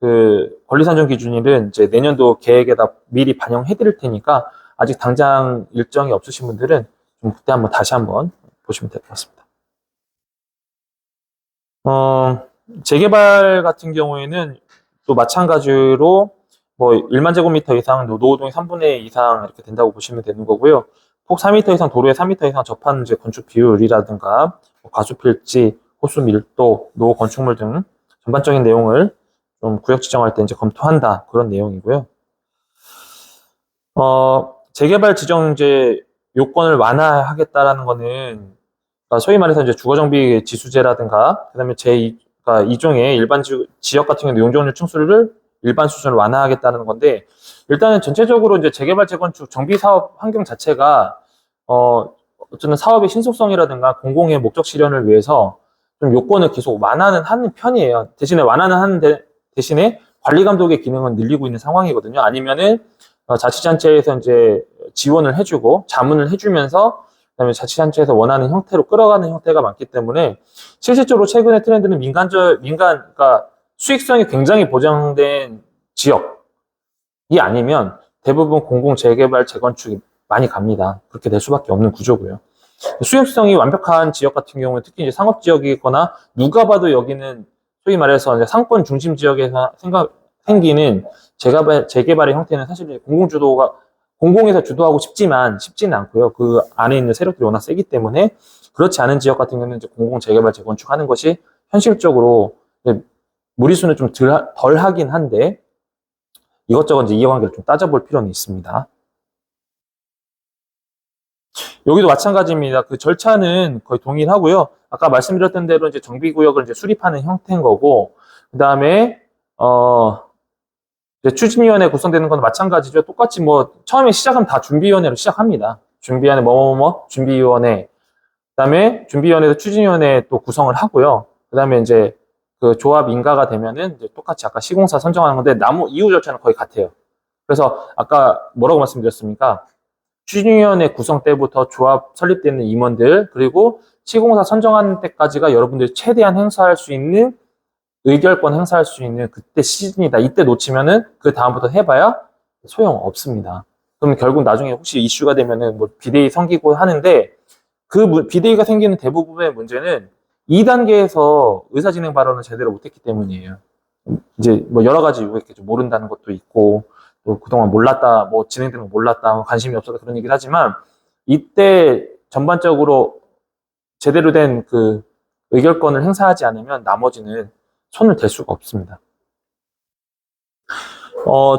S1: 그 권리산정 기준일은 이제 내년도 계획에다 미리 반영해 드릴 테니까, 아직 당장 일정이 없으신 분들은 좀 그때 다시 한번 보시면 될 것 같습니다. 재개발 같은 경우에는 또 마찬가지로 뭐 1만 제곱미터 이상, 노후동의 3분의 2 이상 이렇게 된다고 보시면 되는 거고요. 폭 4m 이상, 도로에 3m 이상 접한 이제 건축 비율이라든가 과수필지, 호수 밀도, 노후 건축물 등 전반적인 내용을 좀 구역 지정할 때 이제 검토한다, 그런 내용이고요. 재개발 지정 이제 요건을 완화하겠다라는 거는, 그러니까 소위 말해서 이제 주거정비 지수제라든가, 그다음에 그러니까 이종의 일반 지역 같은 경우 용적률 층수를 일반 수준으로 완화하겠다는 건데, 일단은 전체적으로 이제 재개발 재건축 정비 사업 환경 자체가 어쩌면 사업의 신속성이라든가 공공의 목적 실현을 위해서 좀 요건을 계속 완화는 하는 편이에요. 대신에 완화는 하는데, 대신에 관리 감독의 기능은 늘리고 있는 상황이거든요. 아니면은 자치단체에서 이제 지원을 해주고 자문을 해주면서, 그다음에 자치단체에서 원하는 형태로 끌어가는 형태가 많기 때문에, 실질적으로 최근의 트렌드는 그러니까 수익성이 굉장히 보장된 지역이 아니면 대부분 공공 재개발 재건축이 많이 갑니다. 그렇게 될 수밖에 없는 구조고요. 수익성이 완벽한 지역 같은 경우는 특히 이제 상업 지역이거나, 누가 봐도 여기는 소위 말해서 이제 상권 중심 지역에서 생기는 재개발의 형태는 사실 공공에서 주도하고 싶지는 않고요. 그 안에 있는 세력들이 워낙 세기 때문에, 그렇지 않은 지역 같은 경우는 이제 공공 재개발 재건축하는 것이 현실적으로 무리수는 좀 덜 하긴 한데, 이것저것 이제 이해관계를 좀 따져볼 필요는 있습니다. 여기도 마찬가지입니다. 그 절차는 거의 동일하고요. 아까 말씀드렸던 대로 이제 정비구역을 이제 수립하는 형태인 거고, 그 다음에 추진위원회 구성되는 건 마찬가지죠. 똑같이 뭐 처음에 시작하면 다 준비위원회로 시작합니다. 준비위원회 준비위원회, 그 다음에 준비위원회에서 추진위원회 또 구성을 하고요. 그 다음에 이제 그 조합 인가가 되면은 이제 똑같이 아까 시공사 선정하는 건데, 이후 절차는 거의 같아요. 그래서 아까 뭐라고 말씀드렸습니까? 추진위원회 구성 때부터 조합 설립되는 임원들, 그리고 시공사 선정하는 때까지가 여러분들이 최대한 행사할 수 있는, 의결권 행사할 수 있는 그때 시즌이다. 이때 놓치면은 그 다음부터 해봐야 소용없습니다. 그럼 결국 나중에 혹시 이슈가 되면은 뭐 비대위 생기고 하는데, 그 비대위가 생기는 대부분의 문제는 2단계에서 의사진행 발언을 제대로 못했기 때문이에요. 이제 뭐 여러 가지 이유가 있겠죠. 모른다는 것도 있고, 또 그동안 몰랐다, 뭐 진행되는 거 몰랐다, 관심이 없어서 그런 얘기를 하지만, 이때 전반적으로 제대로 된 그 의결권을 행사하지 않으면 나머지는 손을 댈 수가 없습니다.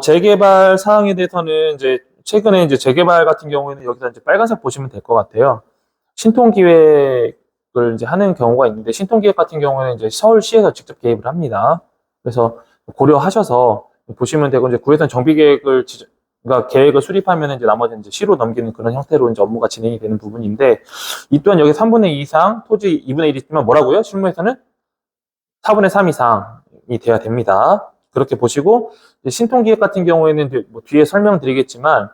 S1: 재개발 사항에 대해서는 이제 최근에 이제 재개발 같은 경우에는 여기서 이제 빨간색 보시면 될 것 같아요. 신통기획을 이제 하는 경우가 있는데, 신통기획 같은 경우에는 이제 서울시에서 직접 개입을 합니다. 그래서 고려하셔서 보시면 되고, 이제 구획선 정비계획을 그러니까 계획을 수립하면 이제 나머지는 이제 시로 넘기는 그런 형태로 이제 업무가 진행이 되는 부분인데, 이 또한 여기 3분의 2 이상, 토지 2분의 1 있지만 뭐라고요? 실무에서는 4분의 3 이상이 돼야 됩니다. 그렇게 보시고, 신통기획 같은 경우에는 이제 뭐 뒤에 설명드리겠지만,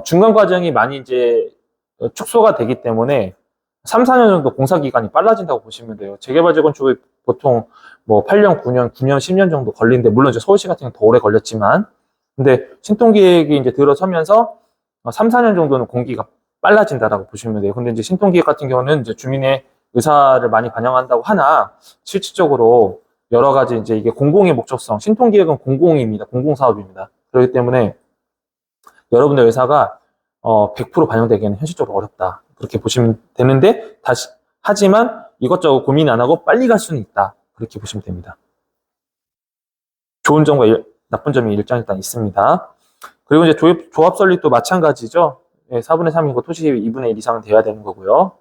S1: 중간 과정이 많이 이제 축소가 되기 때문에 3, 4년 정도 공사 기간이 빨라진다고 보시면 돼요. 재개발 재건축이 보통 뭐 8년, 9년, 9년, 10년 정도 걸리는데, 물론 이제 서울시 같은 경우는 더 오래 걸렸지만, 근데 신통기획이 이제 들어서면서 3, 4년 정도는 공기가 빨라진다라고 보시면 돼요. 근데 이제 신통기획 같은 경우는 이제 주민의 의사를 많이 반영한다고 하나, 실질적으로 여러 가지 이제 이게 공공의 목적성, 신통기획은 공공입니다. 공공사업입니다. 그렇기 때문에 여러분의 의사가 100% 반영되기에는 현실적으로 어렵다. 그렇게 보시면 되는데, 하지만 이것저것 고민 안 하고 빨리 갈 수는 있다. 그렇게 보시면 됩니다. 좋은 점과 나쁜 점이 일단 있습니다. 그리고 이제 조합 설립도 마찬가지죠. 4분의 3이고 토지 2분의 1 이상은 돼야 되는 거고요.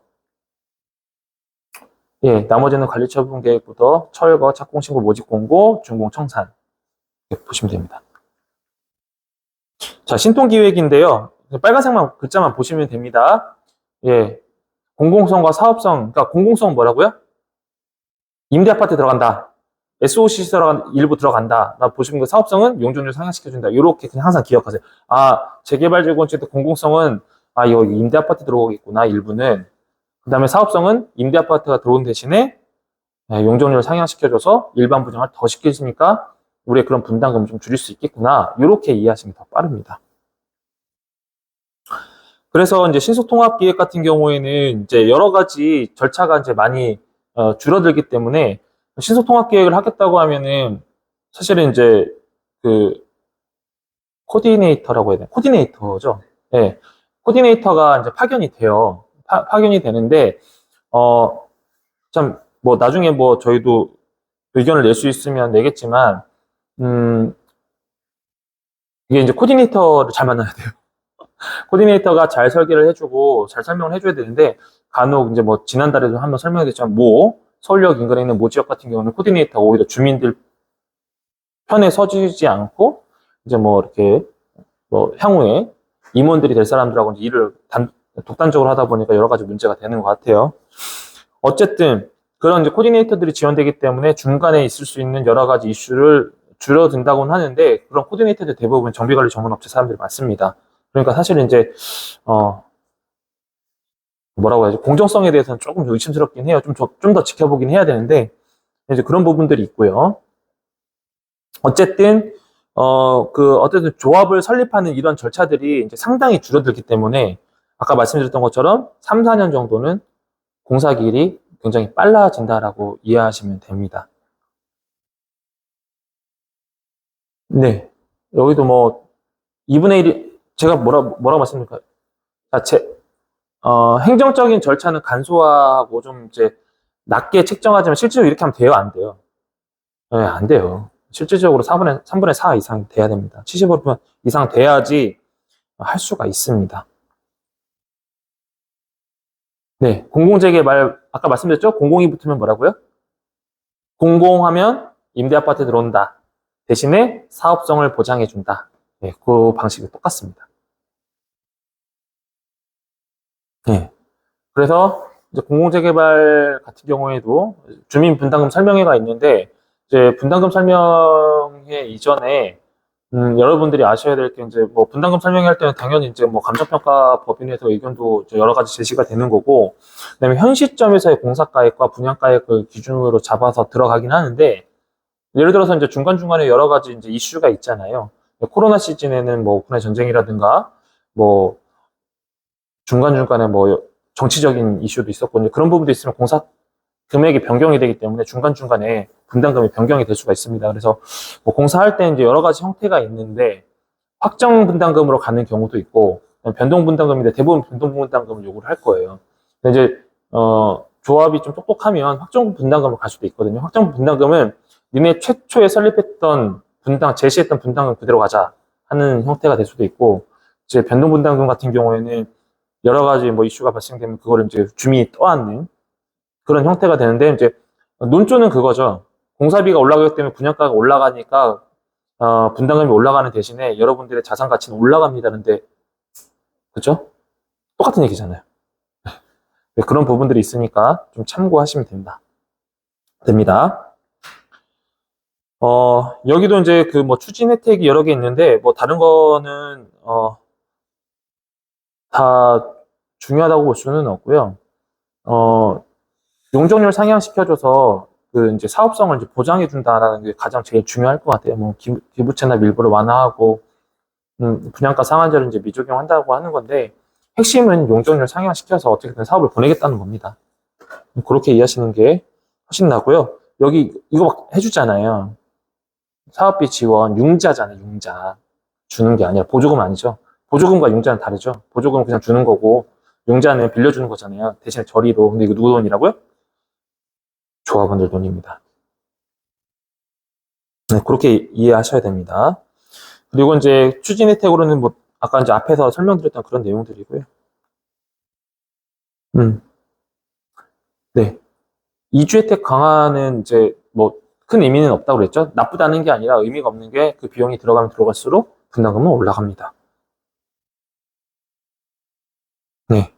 S1: 예, 나머지는 관리처분 계획부터 철거, 착공신고, 모집공고, 준공, 청산. 이렇게 보시면 됩니다. 자, 신통기획인데요. 빨간색만 글자만 보시면 됩니다. 예, 공공성과 사업성. 그러니까 공공성은 뭐라고요? 임대아파트 들어간다. SOC 일부 들어간다. 나 보시면 그 사업성은 용적률 상향시켜준다. 이렇게 그냥 항상 기억하세요. 아, 재개발 재건축의 공공성은 이거 임대아파트 들어오겠구나. 일부는. 그 다음에 사업성은 임대아파트가 들어온 대신에 용적률을 상향시켜줘서 일반 부정을 더 시켜주니까 우리의 그런 분담금을 좀 줄일 수 있겠구나. 이렇게 이해하시면 더 빠릅니다. 그래서 이제 신속통합기획 같은 경우에는 이제 여러 가지 절차가 이제 많이 줄어들기 때문에 신속통합기획을 하겠다고 하면은 사실은 이제 그 코디네이터라고 해야 되나? 코디네이터죠. 네. 코디네이터가 이제 파견이 돼요. 파견이 되는데 참 뭐 나중에 뭐 저희도 의견을 낼 수 있으면 내겠지만 이게 이제 코디네이터를 잘 만나야 돼요. 코디네이터가 잘 설계를 해주고 잘 설명을 해줘야 되는데, 간혹 이제 뭐 지난달에도 한번 설명했지만 서울역 인근에 있는 모 지역 같은 경우는 코디네이터가 오히려 주민들 편에 서주지 않고 이제 뭐 이렇게 뭐 향후에 임원들이 될 사람들하고 이제 일을 독단적으로 하다 보니까 여러 가지 문제가 되는 것 같아요. 어쨌든 그런 이제 코디네이터들이 지원되기 때문에 중간에 있을 수 있는 여러 가지 이슈를 줄어든다고는 하는데, 그런 코디네이터들 대부분 정비관리 전문업체 사람들이 많습니다. 그러니까 사실은 이제 뭐라고 해야지, 공정성에 대해서는 조금 의심스럽긴 해요. 좀 더 지켜보긴 해야 되는데, 이제 그런 부분들이 있고요. 어쨌든 어쨌든 조합을 설립하는 이런 절차들이 이제 상당히 줄어들기 때문에 아까 말씀드렸던 것처럼 3, 4년 정도는 공사기일이 굉장히 빨라진다라고 이해하시면 됩니다. 네. 여기도 뭐 2분의 1이 제가 뭐라고 말씀드릴까요? 행정적인 절차는 간소화하고 좀 이제 낮게 책정하지만 실제로 이렇게 하면 돼요, 안 돼요? 네, 안 돼요. 실질적으로 3분의 4 이상 돼야 됩니다. 75% 이상 돼야지 할 수가 있습니다. 네, 공공재개발, 아까 말씀드렸죠? 공공이 붙으면 뭐라고요? 공공하면 임대아파트 들어온다. 대신에 사업성을 보장해준다. 네, 그 방식이 똑같습니다. 네. 그래서 이제 공공재개발 같은 경우에도 주민 분담금 설명회가 있는데, 이제 분담금 설명회 이전에 여러분들이 아셔야 될 게, 이제 뭐 분담금 설명회 할 때는 당연히 이제 뭐 감정평가 법인에서 의견도 이제 여러 가지 제시가 되는 거고, 그다음에 현 시점에서의 공사가액과 분양가액을 기준으로 잡아서 들어가긴 하는데, 예를 들어서 이제 중간중간에 여러 가지 이제 이슈가 있잖아요. 코로나 시즌에는 뭐 우크라이나 전쟁이라든가 뭐 중간중간에 뭐 정치적인 이슈도 있었고, 이제 그런 부분도 있으면 공사 금액이 변경이 되기 때문에 중간중간에 분담금이 변경이 될 수가 있습니다. 그래서 뭐 공사할 때 이제 여러 가지 형태가 있는데, 확정 분담금으로 가는 경우도 있고, 변동 분담금인데 대부분 변동 분담금을 요구를 할 거예요. 근데 이제 조합이 좀 똑똑하면 확정 분담금으로 갈 수도 있거든요. 확정 분담금은 니네 최초에 설립했던 제시했던 분담금 그대로 가자 하는 형태가 될 수도 있고, 이제 변동 분담금 같은 경우에는 여러 가지 뭐 이슈가 발생되면 그거를 이제 주민이 떠안는 그런 형태가 되는데, 이제 논조는 그거죠. 공사비가 올라가기 때문에 분양가가 올라가니까 분담금이 올라가는 대신에 여러분들의 자산 가치는 올라갑니다는데, 그죠? 똑같은 얘기잖아요. 네, 그런 부분들이 있으니까 좀 참고하시면 됩니다. 여기도 이제 그 뭐 추진 혜택이 여러 개 있는데, 뭐 다른 거는, 다 중요하다고 볼 수는 없고요. 용적률 상향시켜줘서 그 이제 사업성을 이제 보장해준다라는 게 가장 제일 중요할 것 같아요. 뭐 기부채납 일부를 완화하고, 분양가 상한제를 이제 미적용한다고 하는 건데, 핵심은 용적률 상향시켜서 어떻게든 사업을 보내겠다는 겁니다. 그렇게 이해하시는 게 훨씬 나고요. 여기 이거 막 해주잖아요. 사업비 지원, 융자잖아요, 융자. 주는 게 아니라, 보조금 아니죠. 보조금과 융자는 다르죠. 보조금은 그냥 주는 거고, 융자는 빌려주는 거잖아요. 대신에 저리로. 근데 이거 누구 돈이라고요? 조합원들 돈입니다. 네, 그렇게 이해하셔야 됩니다. 그리고 이제 추진 혜택으로는 뭐, 아까 이제 앞에서 설명드렸던 그런 내용들이고요. 네. 이주 혜택 강화는 이제 뭐, 큰 의미는 없다고 그랬죠. 나쁘다는 게 아니라 의미가 없는 게 그 비용이 들어가면 들어갈수록 분담금은 올라갑니다. 네.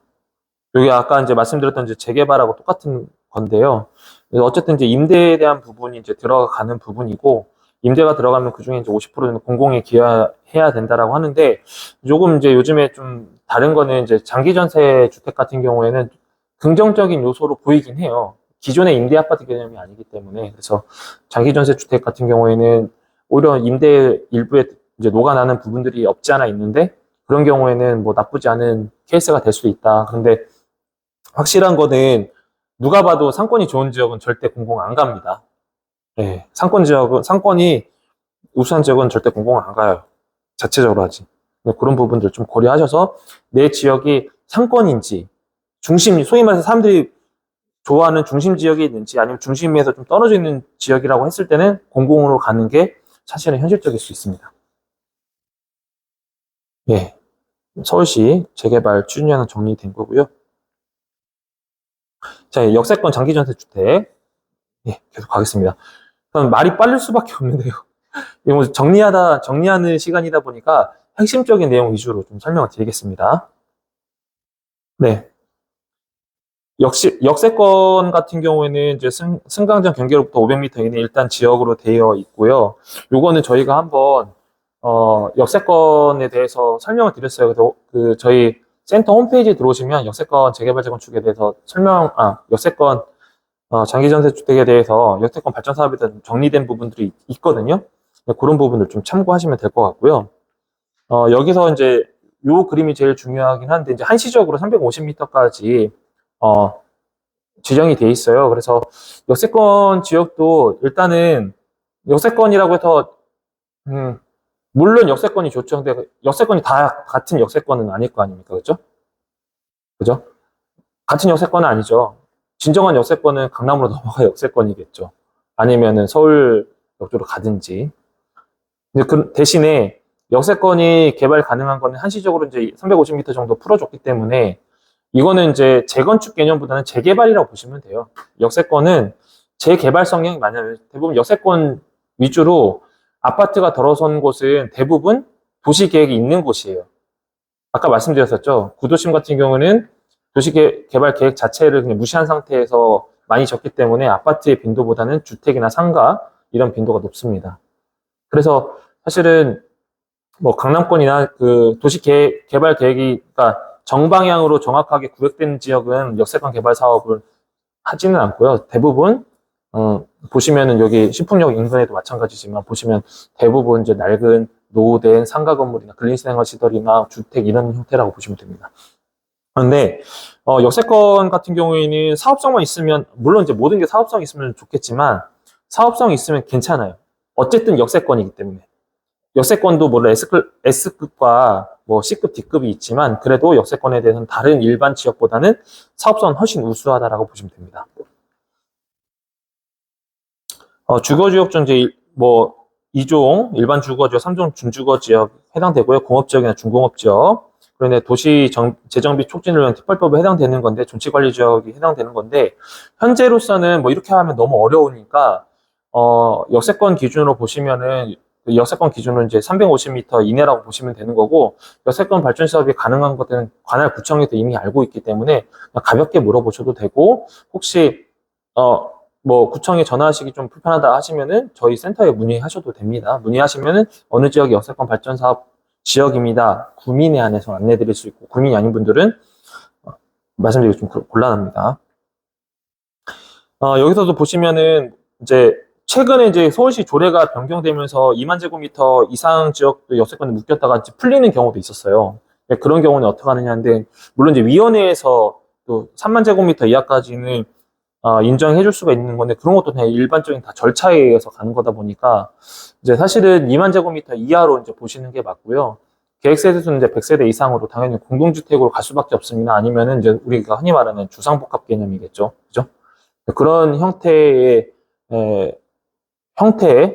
S1: 여기 아까 이제 말씀드렸던 이제 재개발하고 똑같은 건데요. 어쨌든 이제 임대에 대한 부분이 이제 들어가는 부분이고, 임대가 들어가면 그 중에 이제 50%는 공공에 기여해야 된다라고 하는데, 조금 이제 요즘에 좀 다른 거는 이제 장기 전세 주택 같은 경우에는 긍정적인 요소로 보이긴 해요. 기존의 임대 아파트 개념이 아니기 때문에. 그래서 장기 전세 주택 같은 경우에는 오히려 임대 일부에 이제 녹아나는 부분들이 없지 않아 있는데, 그런 경우에는 뭐 나쁘지 않은 케이스가 될 수 있다. 그런데 확실한 거는 누가 봐도 상권이 좋은 지역은 절대 공공 안 갑니다. 예, 상권이 우수한 지역은 절대 공공 안 가요. 자체적으로 하지. 그런 부분들 좀 고려하셔서 내 지역이 상권인지, 소위 말해서 사람들이 좋아하는 중심 지역에 있는지, 아니면 중심에서 좀 떨어져 있는 지역이라고 했을 때는 공공으로 가는 게 사실은 현실적일 수 있습니다. 예. 서울시 재개발 추진위원회 정리된 거고요. 자, 역세권 장기전세주택. 예, 계속 가겠습니다. 그럼 말이 빠를 수밖에 없는데요. 이거 뭐 정리하는 시간이다 보니까 핵심적인 내용 위주로 좀 설명을 드리겠습니다. 네. 역세권 같은 경우에는 이제 승강장 경계로부터 500m 이내 일단 지역으로 되어 있고요. 요거는 저희가 한번, 역세권에 대해서 설명을 드렸어요. 그래서 저희 센터 홈페이지에 들어오시면 역세권 재개발 재건축에 대해서 역세권 장기전세주택에 대해서 역세권 발전 사업에 대한 정리된 부분들이 있거든요. 그런 부분들 좀 참고하시면 될 것 같고요. 여기서 이제 요 그림이 제일 중요하긴 한데, 이제 한시적으로 350m까지, 지정이 돼 있어요. 그래서 역세권 지역도 일단은 역세권이라고 해서, 물론 역세권이 좋죠. 근데 역세권이 다 같은 역세권은 아닐 거 아닙니까? 그죠? 그죠? 같은 역세권은 아니죠. 진정한 역세권은 강남으로 넘어가 역세권이겠죠. 아니면은 서울 역으로 가든지. 근데 그 대신에 역세권이 개발 가능한 거는 한시적으로 이제 350m 정도 풀어줬기 때문에, 이거는 이제 재건축 개념보다는 재개발이라고 보시면 돼요. 역세권은 재개발 성향이 많아요. 대부분 역세권 위주로 아파트가 들어선 곳은 대부분 도시계획이 있는 곳이에요. 아까 말씀드렸었죠. 구도심 같은 경우는 도시개발 계획 자체를 그냥 무시한 상태에서 많이 졌기 때문에 아파트의 빈도보다는 주택이나 상가 이런 빈도가 높습니다. 그래서 사실은 뭐 강남권이나 그 도시개발 계획이, 그러니까 정방향으로 정확하게 구획된 지역은 역세권 개발 사업을 하지는 않고요. 대부분 보시면은 여기 신풍역 인근에도 마찬가지지만, 보시면 대부분 이제 낡은 노후된 상가 건물이나 근린생활 시설이나 주택 이런 형태라고 보시면 됩니다. 그런데 역세권 같은 경우에는 사업성만 있으면, 물론 이제 모든 게 사업성이 있으면 좋겠지만 사업성이 있으면 괜찮아요. 어쨌든 역세권이기 때문에. 역세권도 물론 S급과 뭐 C급, D급이 있지만, 그래도 역세권에 대해서는 다른 일반 지역보다는 사업성은 훨씬 우수하다라고 보시면 됩니다. 주거지역중 이제 뭐 2종 일반 주거지역, 3종 준주거지역 해당되고요. 공업지역이나 중공업지역. 그런데 도시 재정비 촉진을 위한 특별법에 해당되는 건데, 존치관리지역이 해당되는 건데, 현재로서는 뭐 이렇게 하면 너무 어려우니까 역세권 기준으로 보시면은 역세권 기준으로 이제 350m 이내라고 보시면 되는 거고, 역세권 발전 사업이 가능한 것들은 관할 구청에서 이미 알고 있기 때문에 그냥 가볍게 물어보셔도 되고, 혹시 뭐 구청에 전화하시기 좀 불편하다 하시면은 저희 센터에 문의하셔도 됩니다. 문의하시면은 어느 지역의 역세권 발전 사업 지역입니다. 구민에 한해서 안내드릴 수 있고, 구민이 아닌 분들은 말씀드리기 좀 곤란합니다. 여기서도 보시면은 이제 최근에 이제 서울시 조례가 변경되면서 2만 제곱미터 이상 지역도 역세권에 묶였다가 이제 풀리는 경우도 있었어요. 그런 경우는 어떻게 하느냐인데, 물론 이제 위원회에서 또 3만 제곱미터 이하까지는 인정해 줄 수가 있는 건데, 그런 것도 그냥 일반적인 다 절차에 의해서 가는 거다 보니까 이제 사실은 2만 제곱미터 이하로 이제 보시는 게 맞고요. 계획세대 수는 이제 100세대 이상으로 당연히 공동주택으로 갈 수밖에 없습니다. 아니면은 이제 우리가 흔히 말하는 주상복합 개념이겠죠. 그죠? 그런 형태의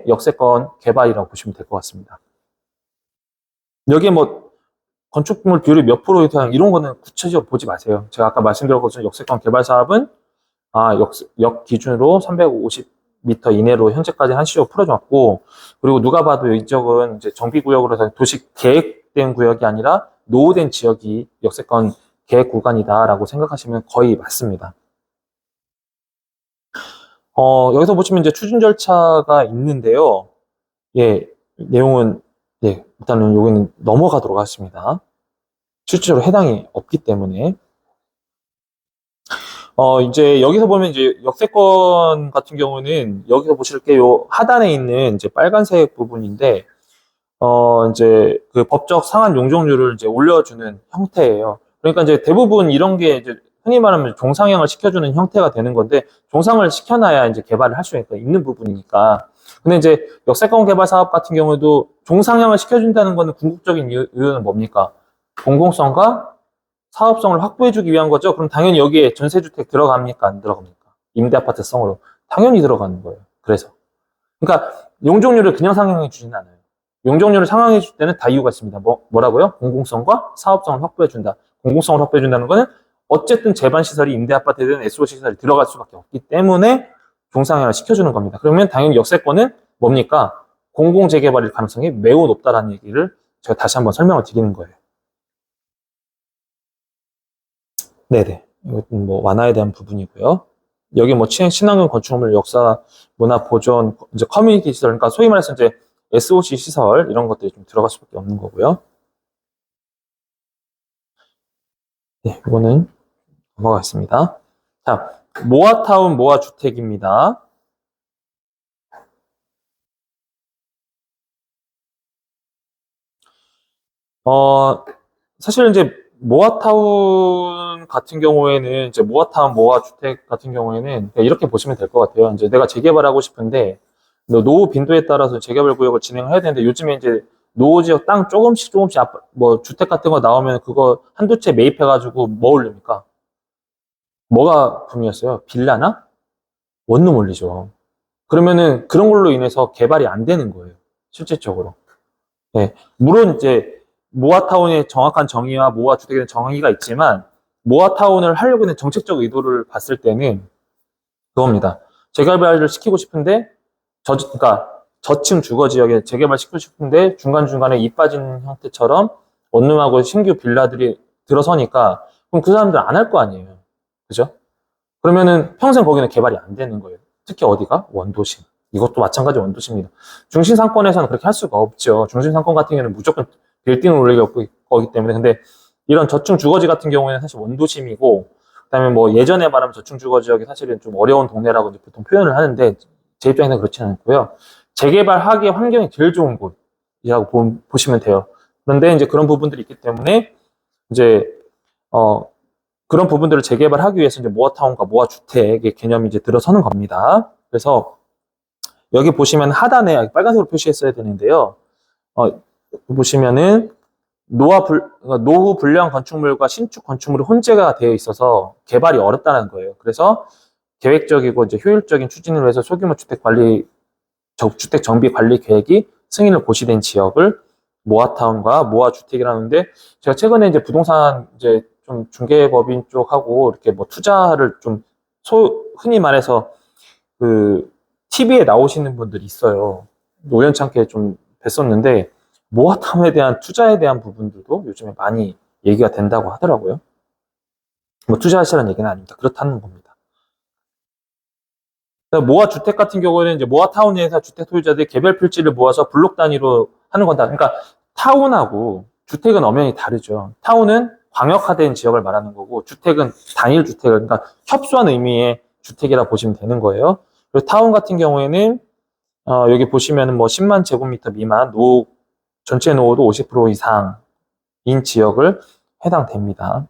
S1: 역세권 개발이라고 보시면 될 것 같습니다. 여기에 뭐 건축물 비율이 몇 프로이상 이런 거는 구체적으로 보지 마세요. 제가 아까 말씀드린 것처럼 역세권 개발 사업은 역 기준으로 350m 이내로 현재까지 한시로 풀어줬고, 그리고 누가 봐도 이 지역은 이제 정비구역으로 해서 도시 계획된 구역이 아니라 노후된 지역이 역세권 계획 구간이다라고 생각하시면 거의 맞습니다. 여기서 보시면 이제 추진 절차가 있는데요. 예, 내용은, 네, 일단은 여기는 넘어가도록 하겠습니다. 실질적으로 해당이 없기 때문에. 이제 여기서 보면 이제 역세권 같은 경우는 여기서 보실 게 요 하단에 있는 이제 빨간색 부분인데, 이제 그 법적 상한 용적률을 이제 올려주는 형태예요. 그러니까 이제 대부분 이런 게 이제 흔히 말하면 종상향을 시켜주는 형태가 되는 건데, 종상을 시켜놔야 이제 개발을 할 수 있는 부분이니까. 근데 이제 역세권 개발 사업 같은 경우도 종상향을 시켜준다는 거는 궁극적인 이유는 뭡니까? 공공성과 사업성을 확보해주기 위한 거죠. 그럼 당연히 여기에 전세주택 들어갑니까? 안 들어갑니까? 임대아파트성으로. 당연히 들어가는 거예요. 그래서. 그러니까 용적률을 그냥 상향해 주지는 않아요. 용적률을 상향해 줄 때는 다 이유가 있습니다. 뭐라고요? 공공성과 사업성을 확보해준다. 공공성을 확보해준다는 거는 어쨌든 재반시설이 임대아파트든 SO시설이 들어갈 수밖에 없기 때문에 종상향을 시켜주는 겁니다. 그러면 당연히 역세권은 뭡니까? 공공재개발일 가능성이 매우 높다라는 얘기를 제가 다시 한번 설명을 드리는 거예요. 네네. 이것은 뭐 완화에 대한 부분이고요. 여기 뭐 친환경 건축물 역사, 문화 보존, 이제 커뮤니티 시설, 그러니까 소위 말해서 이제 SOC 시설 이런 것들이 좀 들어갈 수밖에 없는 거고요. 네, 이거는 넘어가겠습니다. 자, 모아타운, 모아주택입니다. 사실 이제 모아타운 같은 경우에는 이제 모아타운, 모아주택 같은 경우에는 이렇게 보시면 될 것 같아요. 이제 내가 재개발하고 싶은데 노후 빈도에 따라서 재개발 구역을 진행을 해야 되는데, 요즘에 이제 노후 지역 땅 조금씩 뭐 주택 같은 거 나오면 그거 한두 채 매입해가지고 뭐 올립니까? 뭐가 붐이었어요? 빌라나 원룸 올리죠. 그러면은 그런 걸로 인해서 개발이 안 되는 거예요. 실질적으로. 네. 물론 이제 모아타운의 정확한 정의와 모아주택에 대한 정의가 있지만, 모아타운을 하려고 하는 정책적 의도를 봤을 때는 그겁니다. 재개발을 시키고 싶은데 그러니까 저층 주거 지역에 재개발 시키고 싶은데 중간중간에 이 빠진 형태처럼 원룸하고 신규 빌라들이 들어서니까, 그럼 그 사람들은 안 할 거 아니에요. 그죠? 그러면은 평생 거기는 개발이 안 되는 거예요. 특히 어디가? 원도심. 이것도 마찬가지 원도심입니다. 중심 상권에서는 그렇게 할 수가 없죠. 중심 상권 같은 경우는 무조건 빌딩을 올리기 거기 때문에. 근데 이런 저층 주거지 같은 경우에는 사실 원도심이고, 그다음에 뭐 예전에 말하면 저층 주거 지역이 사실은 좀 어려운 동네라고 이제 보통 표현을 하는데, 제 입장에서는 그렇지는 않고요. 재개발하기에 환경이 제일 좋은 곳이라고 보시면 돼요. 그런데 이제 그런 부분들이 있기 때문에 이제 그런 부분들을 재개발하기 위해서 이제 모아타운과 모아주택의 개념이 이제 들어서는 겁니다. 그래서 여기 보시면 하단에 빨간색으로 표시했어야 되는데요. 보시면은 노후 불량 건축물과 신축 건축물이 혼재가 되어 있어서 개발이 어렵다는 거예요. 그래서 계획적이고 이제 효율적인 추진을 위해서 소규모 주택 정비 관리 계획이 승인을 고시된 지역을 모아타운과 모아주택이라는데, 제가 최근에 이제 부동산 이제 좀 중개법인 쪽하고 이렇게 뭐 투자를 좀 흔히 말해서 그 TV에 나오시는 분들이 있어요. 우연찮게 좀 뵀었는데, 모아타운에 대한 투자에 대한 부분들도 요즘에 많이 얘기가 된다고 하더라고요. 뭐 투자하시라는 얘기는 아닙니다. 그렇다는 겁니다. 모아 주택 같은 경우에는 이제 모아타운 내에서 주택 소유자들이 개별 필지를 모아서 블록 단위로 하는 건다. 그러니까 타운하고 주택은 엄연히 다르죠. 타운은 광역화된 지역을 말하는 거고, 주택은 단일 주택을, 그러니까 협소한 의미의 주택이라 보시면 되는 거예요. 그리고 타운 같은 경우에는 여기 보시면은 뭐 10만 제곱미터 미만 전체 노후도 50% 이상인 지역을 해당됩니다.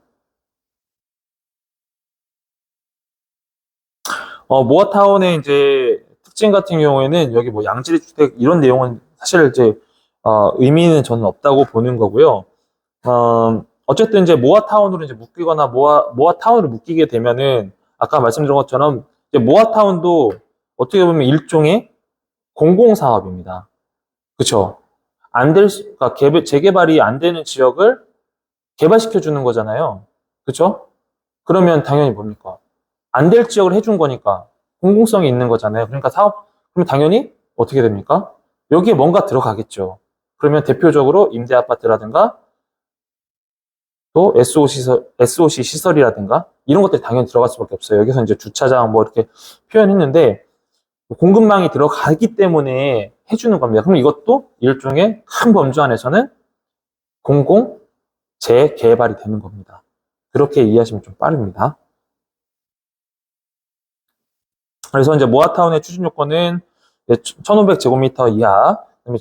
S1: 모아타운의 이제 특징 같은 경우에는 여기 뭐 양질의 주택 이런 내용은 사실 이제 의미는 저는 없다고 보는 거고요. 어쨌든 이제 모아타운으로 이제 묶이거나 모아타운으로 묶이게 되면은 아까 말씀드린 것처럼 이제 모아타운도 어떻게 보면 일종의 공공사업입니다. 그렇죠? 그러니까 재개발이 안 되는 지역을 개발시켜 주는 거잖아요. 그렇죠? 그러면 당연히 뭡니까? 안 될 지역을 해준 거니까 공공성이 있는 거잖아요. 그러니까 그러면 당연히 어떻게 됩니까? 여기에 뭔가 들어가겠죠. 그러면 대표적으로 임대 아파트라든가 또 SOC 시설이라든가 이런 것들이 당연히 들어갈 수밖에 없어요. 여기서 이제 주차장 뭐 이렇게 표현했는데 공급망이 들어가기 때문에 해주는 겁니다. 그럼 이것도 일종의 큰 범주 안에서는 공공 재개발이 되는 겁니다. 그렇게 이해하시면 좀 빠릅니다. 그래서 이제 모아타운의 추진 요건은 1,500제곱미터 이하, 그다음에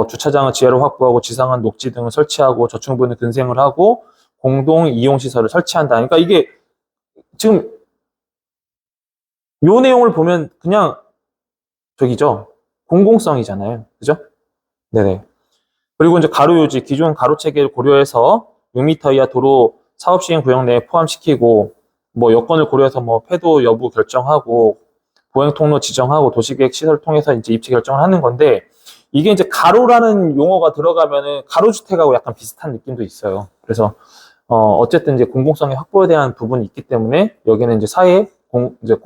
S1: 주차장은 지하로 확보하고 지상은 녹지 등을 설치하고 저층부는 근생을 하고 공동 이용 시설을 설치한다. 그러니까 이게 지금 요 내용을 보면 그냥 저기죠. 공공성이잖아요. 그죠? 네네. 그리고 이제 가로유지, 기존 가로 체계를 고려해서 6m 이하 도로 사업 시행 구역 내에 포함시키고 뭐 여건을 고려해서 뭐 폐도 여부 결정하고 보행 통로 지정하고 도시계획 시설을 통해서 이제 입지 결정을 하는 건데 이게 이제 가로라는 용어가 들어가면은 가로주택하고 약간 비슷한 느낌도 있어요. 그래서 어쨌든 이제 공공성의 확보에 대한 부분이 있기 때문에 여기는 이제 이제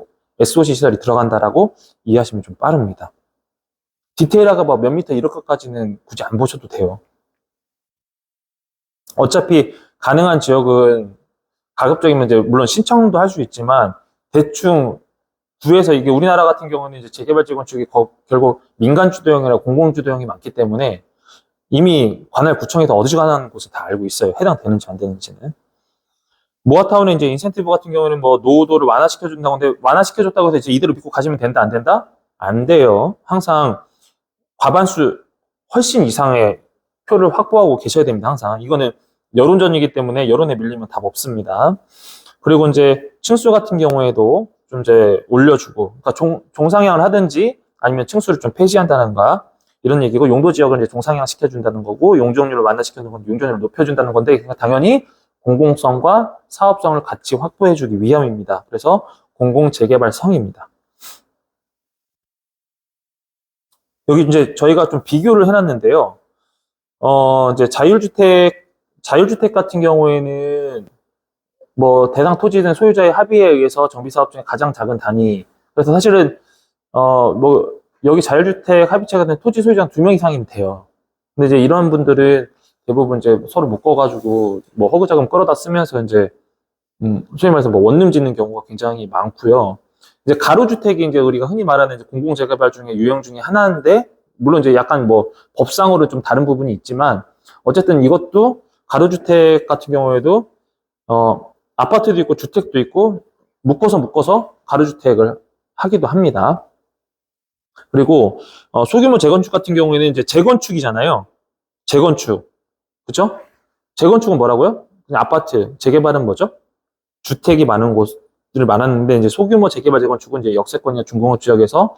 S1: SOC 시설이 들어간다라고 이해하시면 좀 빠릅니다. 디테일하게 뭐 몇 미터 이럴 것까지는 굳이 안 보셔도 돼요. 어차피 가능한 지역은 가급적이면 이제 물론 신청도 할 수 있지만 대충 구에서 이게 우리나라 같은 경우는 이제 재개발 재건축이 결국 민간 주도형이나 공공 주도형이 많기 때문에 이미 관할 구청에서 어지간한 곳을 다 알고 있어요. 해당되는지 안 되는지는. 모아타운의 이제 인센티브 같은 경우는 뭐 노후도를 완화시켜준다고 하는데 완화시켜줬다고 해서 이제 이대로 믿고 가시면 된다 안 된다? 안 돼요. 항상 과반수 훨씬 이상의 표를 확보하고 계셔야 됩니다. 항상 이거는 여론전이기 때문에 여론에 밀리면 답 없습니다. 그리고 이제 층수 같은 경우에도 좀 이제 올려주고, 그러니까 종상향을 하든지 아니면 층수를 좀 폐지한다는가 이런 얘기고, 용도 지역을 이제 종상향 시켜준다는 거고, 용적률을 완화시켜주는 건 용적률을 높여준다는 건데, 그러니까 당연히 공공성과 사업성을 같이 확보해주기 위함입니다. 그래서 공공재개발성입니다. 여기 이제 저희가 좀 비교를 해놨는데요. 이제 자율주택 같은 경우에는 뭐 대상 토지든 소유자의 합의에 의해서 정비사업 중에 가장 작은 단위. 그래서 사실은 뭐 여기 자율주택 합의체가 된 토지 소유자 2명 이상이면 돼요. 근데 이제 이런 분들은 대부분 이제 서로 묶어가지고 뭐 허구자금 끌어다 쓰면서 이제 소위 말해서 뭐 원룸 짓는 경우가 굉장히 많고요. 이제 가로주택이 이제 우리가 흔히 말하는 이제 공공재개발 중에 유형 중에 하나인데, 물론 이제 약간 뭐 법상으로 좀 다른 부분이 있지만 어쨌든 이것도 가로주택 같은 경우에도 아파트도 있고 주택도 있고 묶어서 가로주택을 하기도 합니다. 그리고 소규모 재건축 같은 경우에는 이제 재건축이잖아요. 재건축. 그죠? 재건축은 뭐라고요? 그냥 아파트. 재개발은 뭐죠? 주택이 많은 곳을 말하는데, 이제 소규모 재개발 재건축은 이제 역세권이나 중공업 지역에서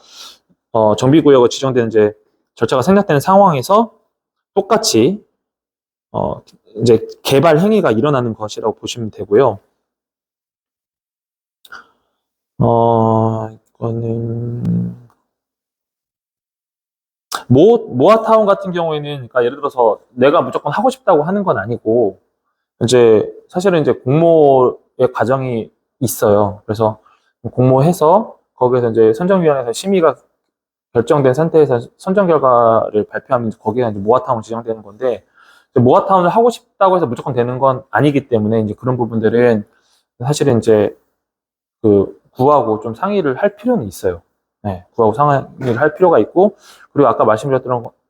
S1: 정비구역을 지정되는 이제 절차가 생략되는 상황에서 똑같이 이제 개발 행위가 일어나는 것이라고 보시면 되고요. 이거는 모아타운 같은 경우에는, 그러니까 예를 들어서 내가 무조건 하고 싶다고 하는 건 아니고, 이제 사실은 이제 공모의 과정이 있어요. 그래서 공모해서 거기에서 이제 선정위원회에서 심의가 결정된 상태에서 선정 결과를 발표하면 거기에 이제 모아타운 지정되는 건데, 모아타운을 하고 싶다고 해서 무조건 되는 건 아니기 때문에 이제 그런 부분들은 사실은 이제 그 구하고 좀 상의를 할 필요는 있어요. 네, 구하고 상의를 할 필요가 있고, 그리고 아까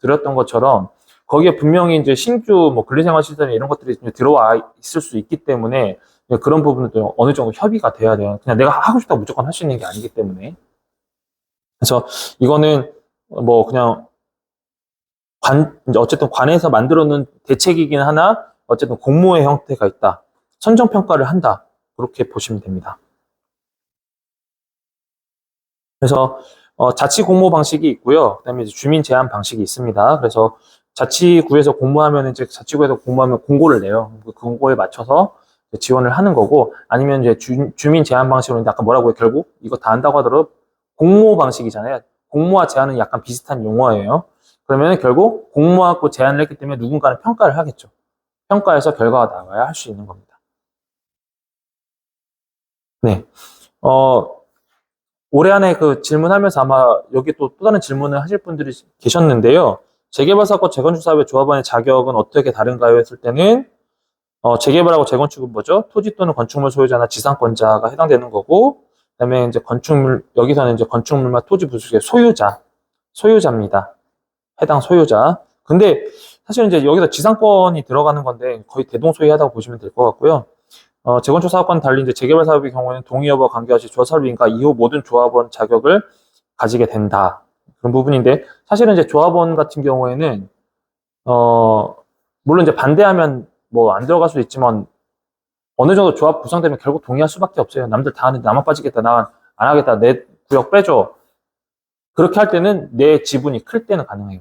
S1: 드렸던 것처럼 거기에 분명히 이제 신규 뭐 근로생활시설이나 이런 것들이 들어와 있을 수 있기 때문에 그런 부분도 어느 정도 협의가 돼야 돼요. 그냥 내가 하고 싶다고 무조건 할 수 있는 게 아니기 때문에. 그래서 이거는 뭐 그냥 이제 어쨌든 관에서 만들어 놓은 대책이긴 하나 어쨌든 공모의 형태가 있다. 선정평가를 한다. 그렇게 보시면 됩니다. 그래서 자치 공모 방식이 있고요. 그다음에 이제 주민 제한 방식이 있습니다. 그래서 자치구에서 공모하면 이제 자치구에서 공모하면 공고를 내요. 그 공고에 맞춰서 지원을 하는 거고, 아니면 이제 주민 제한 방식으로 아까 뭐라고요? 결국 이거 다 한다고 하더라도 공모 방식이잖아요. 공모와 제한은 약간 비슷한 용어예요. 그러면 결국 공모하고 제한을 했기 때문에 누군가는 평가를 하겠죠. 평가해서 결과가 나와야 할 수 있는 겁니다. 네. 올해 안에 그 질문하면서 아마 여기 또 다른 질문을 하실 분들이 계셨는데요. 재개발사건 재건축사업의 조합원의 자격은 어떻게 다른가요? 했을 때는 재개발하고 재건축은 뭐죠? 토지 또는 건축물 소유자나 지상권자가 해당되는 거고, 그다음에 이제 여기서는 이제 건축물과 토지 부수의 소유자입니다. 해당 소유자. 근데 사실 이제 여기서 지상권이 들어가는 건데 거의 대동소이하다고 보시면 될 것 같고요. 재건축 사업과는 달리 이제 재개발 사업의 경우에는 동의 여부와 관계없이 조합설립인가 이후 모든 조합원 자격을 가지게 된다. 그런 부분인데, 사실은 이제 조합원 같은 경우에는 물론 이제 반대하면 뭐 안 들어갈 수도 있지만 어느 정도 조합 구성되면 결국 동의할 수밖에 없어요. 남들 다 하는데 나만 빠지겠다, 나 안 하겠다, 내 구역 빼줘. 그렇게 할 때는 내 지분이 클 때는 가능해요.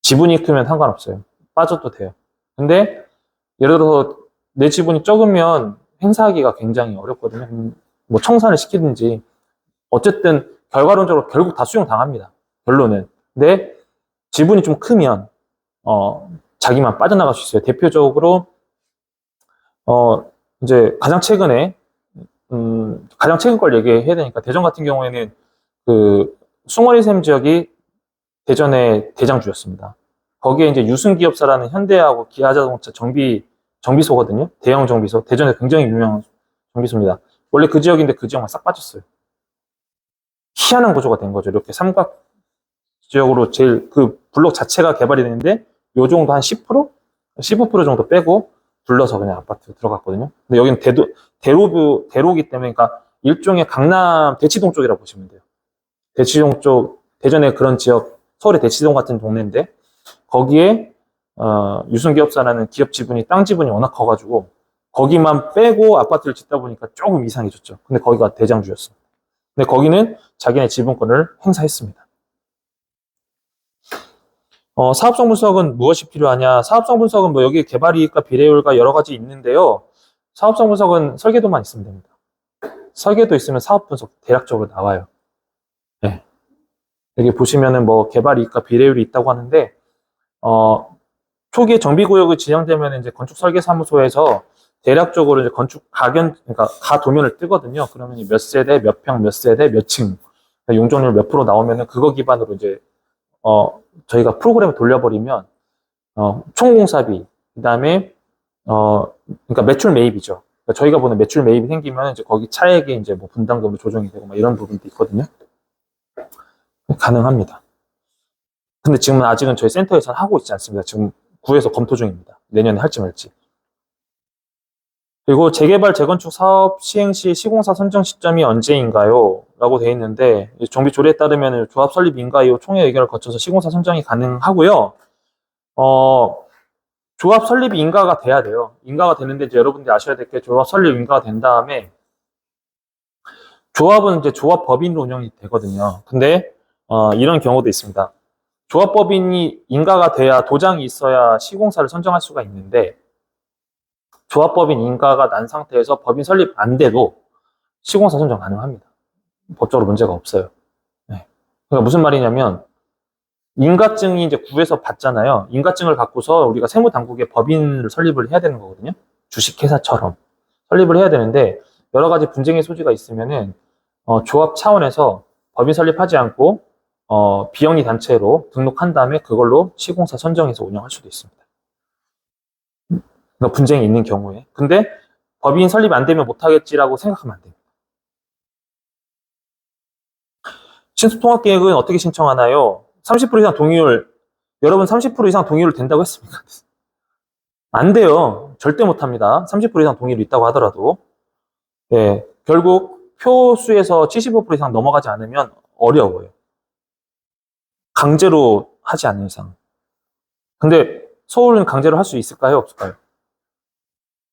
S1: 지분이 크면 상관없어요. 빠져도 돼요. 근데 예를 들어서 내 지분이 적으면 행사하기가 굉장히 어렵거든요. 뭐 청산을 시키든지 어쨌든 결과론적으로 결국 다 수용당합니다. 결론은. 근데 지분이 좀 크면 자기만 빠져나갈 수 있어요. 대표적으로 이제 가장 최근 걸 얘기해야 되니까, 대전 같은 경우에는 그 숭어리샘 지역이 대전의 대장주였습니다. 거기에 이제 유승기업사라는 현대하고 기아자동차 정비소거든요. 대형 정비소. 대전에 굉장히 유명한 정비소입니다. 원래 그 지역인데 그 지역만 싹 빠졌어요. 희한한 구조가 된 거죠. 이렇게 삼각 지역으로 제일 그 블록 자체가 개발이 되는데 요 정도 한 10%? 15% 정도 빼고 불러서 그냥 아파트 들어갔거든요. 근데 여기는 대로기 때문에, 그러니까 일종의 강남 대치동 쪽이라고 보시면 돼요. 대치동 쪽, 대전에 그런 지역, 서울의 대치동 같은 동네인데 거기에 유승기업사라는 기업 지분이, 땅 지분이 워낙 커가지고 거기만 빼고 아파트를 짓다 보니까 조금 이상해졌죠. 근데 거기가 대장주였어. 근데 거기는 자기네 지분권을 행사했습니다. 사업성 분석은 무엇이 필요하냐? 사업성 분석은 뭐 여기 개발이익과 비례율과 여러 가지 있는데요. 사업성 분석은 설계도만 있으면 됩니다. 설계도 있으면 사업 분석 대략적으로 나와요. 네. 여기 보시면은 뭐 개발이익과 비례율이 있다고 하는데, 초기에 정비구역이 지정되면 이제 건축설계사무소에서 대략적으로 이제 그러니까 가도면을 뜨거든요. 그러면 몇 세대, 몇 평, 몇 세대, 몇 층, 용적률 몇 프로 나오면은 그거 기반으로 이제 저희가 프로그램을 돌려버리면 총공사비, 그다음에 그러니까 매출 매입이죠. 그러니까 저희가 보는 매출 매입이 생기면 이제 거기 차액이 이제 뭐 분담금으로 조정이 되고 막 이런 부분도 있거든요. 가능합니다. 근데 지금은 아직은 저희 센터에서는 하고 있지 않습니다. 지금 구에서 검토 중입니다. 내년에 할지 말지. 그리고 재개발, 재건축 사업 시행 시 시공사 선정 시점이 언제인가요? 라고 되어 있는데, 정비 조례에 따르면 조합 설립 인가 이후 총회 의결을 거쳐서 시공사 선정이 가능하고요. 조합 설립 인가가 돼야 돼요. 인가가 되는데 이제 여러분들이 아셔야 될 게, 조합 설립 인가가 된 다음에 조합은 이제 조합법인으로 운영이 되거든요. 근데 이런 경우도 있습니다. 조합법인이 인가가 돼야, 도장이 있어야 시공사를 선정할 수가 있는데, 조합법인 인가가 난 상태에서 법인 설립 안 돼도 시공사 선정 가능합니다. 법적으로 문제가 없어요. 네. 그러니까 무슨 말이냐면, 인가증이 이제 구에서 받잖아요. 인가증을 갖고서 우리가 세무당국에 법인을 설립을 해야 되는 거거든요. 주식회사처럼 설립을 해야 되는데, 여러 가지 분쟁의 소지가 있으면은 조합 차원에서 법인 설립하지 않고 비영리 단체로 등록한 다음에 그걸로 시공사 선정해서 운영할 수도 있습니다. 그러니까 분쟁이 있는 경우에. 근데 법인 설립이 안 되면 못하겠지라고 생각하면 안 됩니다. 신수통합계획은 어떻게 신청하나요? 30% 이상 동의율, 여러분 30% 이상 동의율 된다고 했습니까? 안 돼요. 절대 못합니다. 30% 이상 동의율이 있다고 하더라도. 예, 결국 표수에서 75% 이상 넘어가지 않으면 어려워요. 강제로 하지 않는 이상. 근데 서울은 강제로 할 수 있을까요? 없을까요?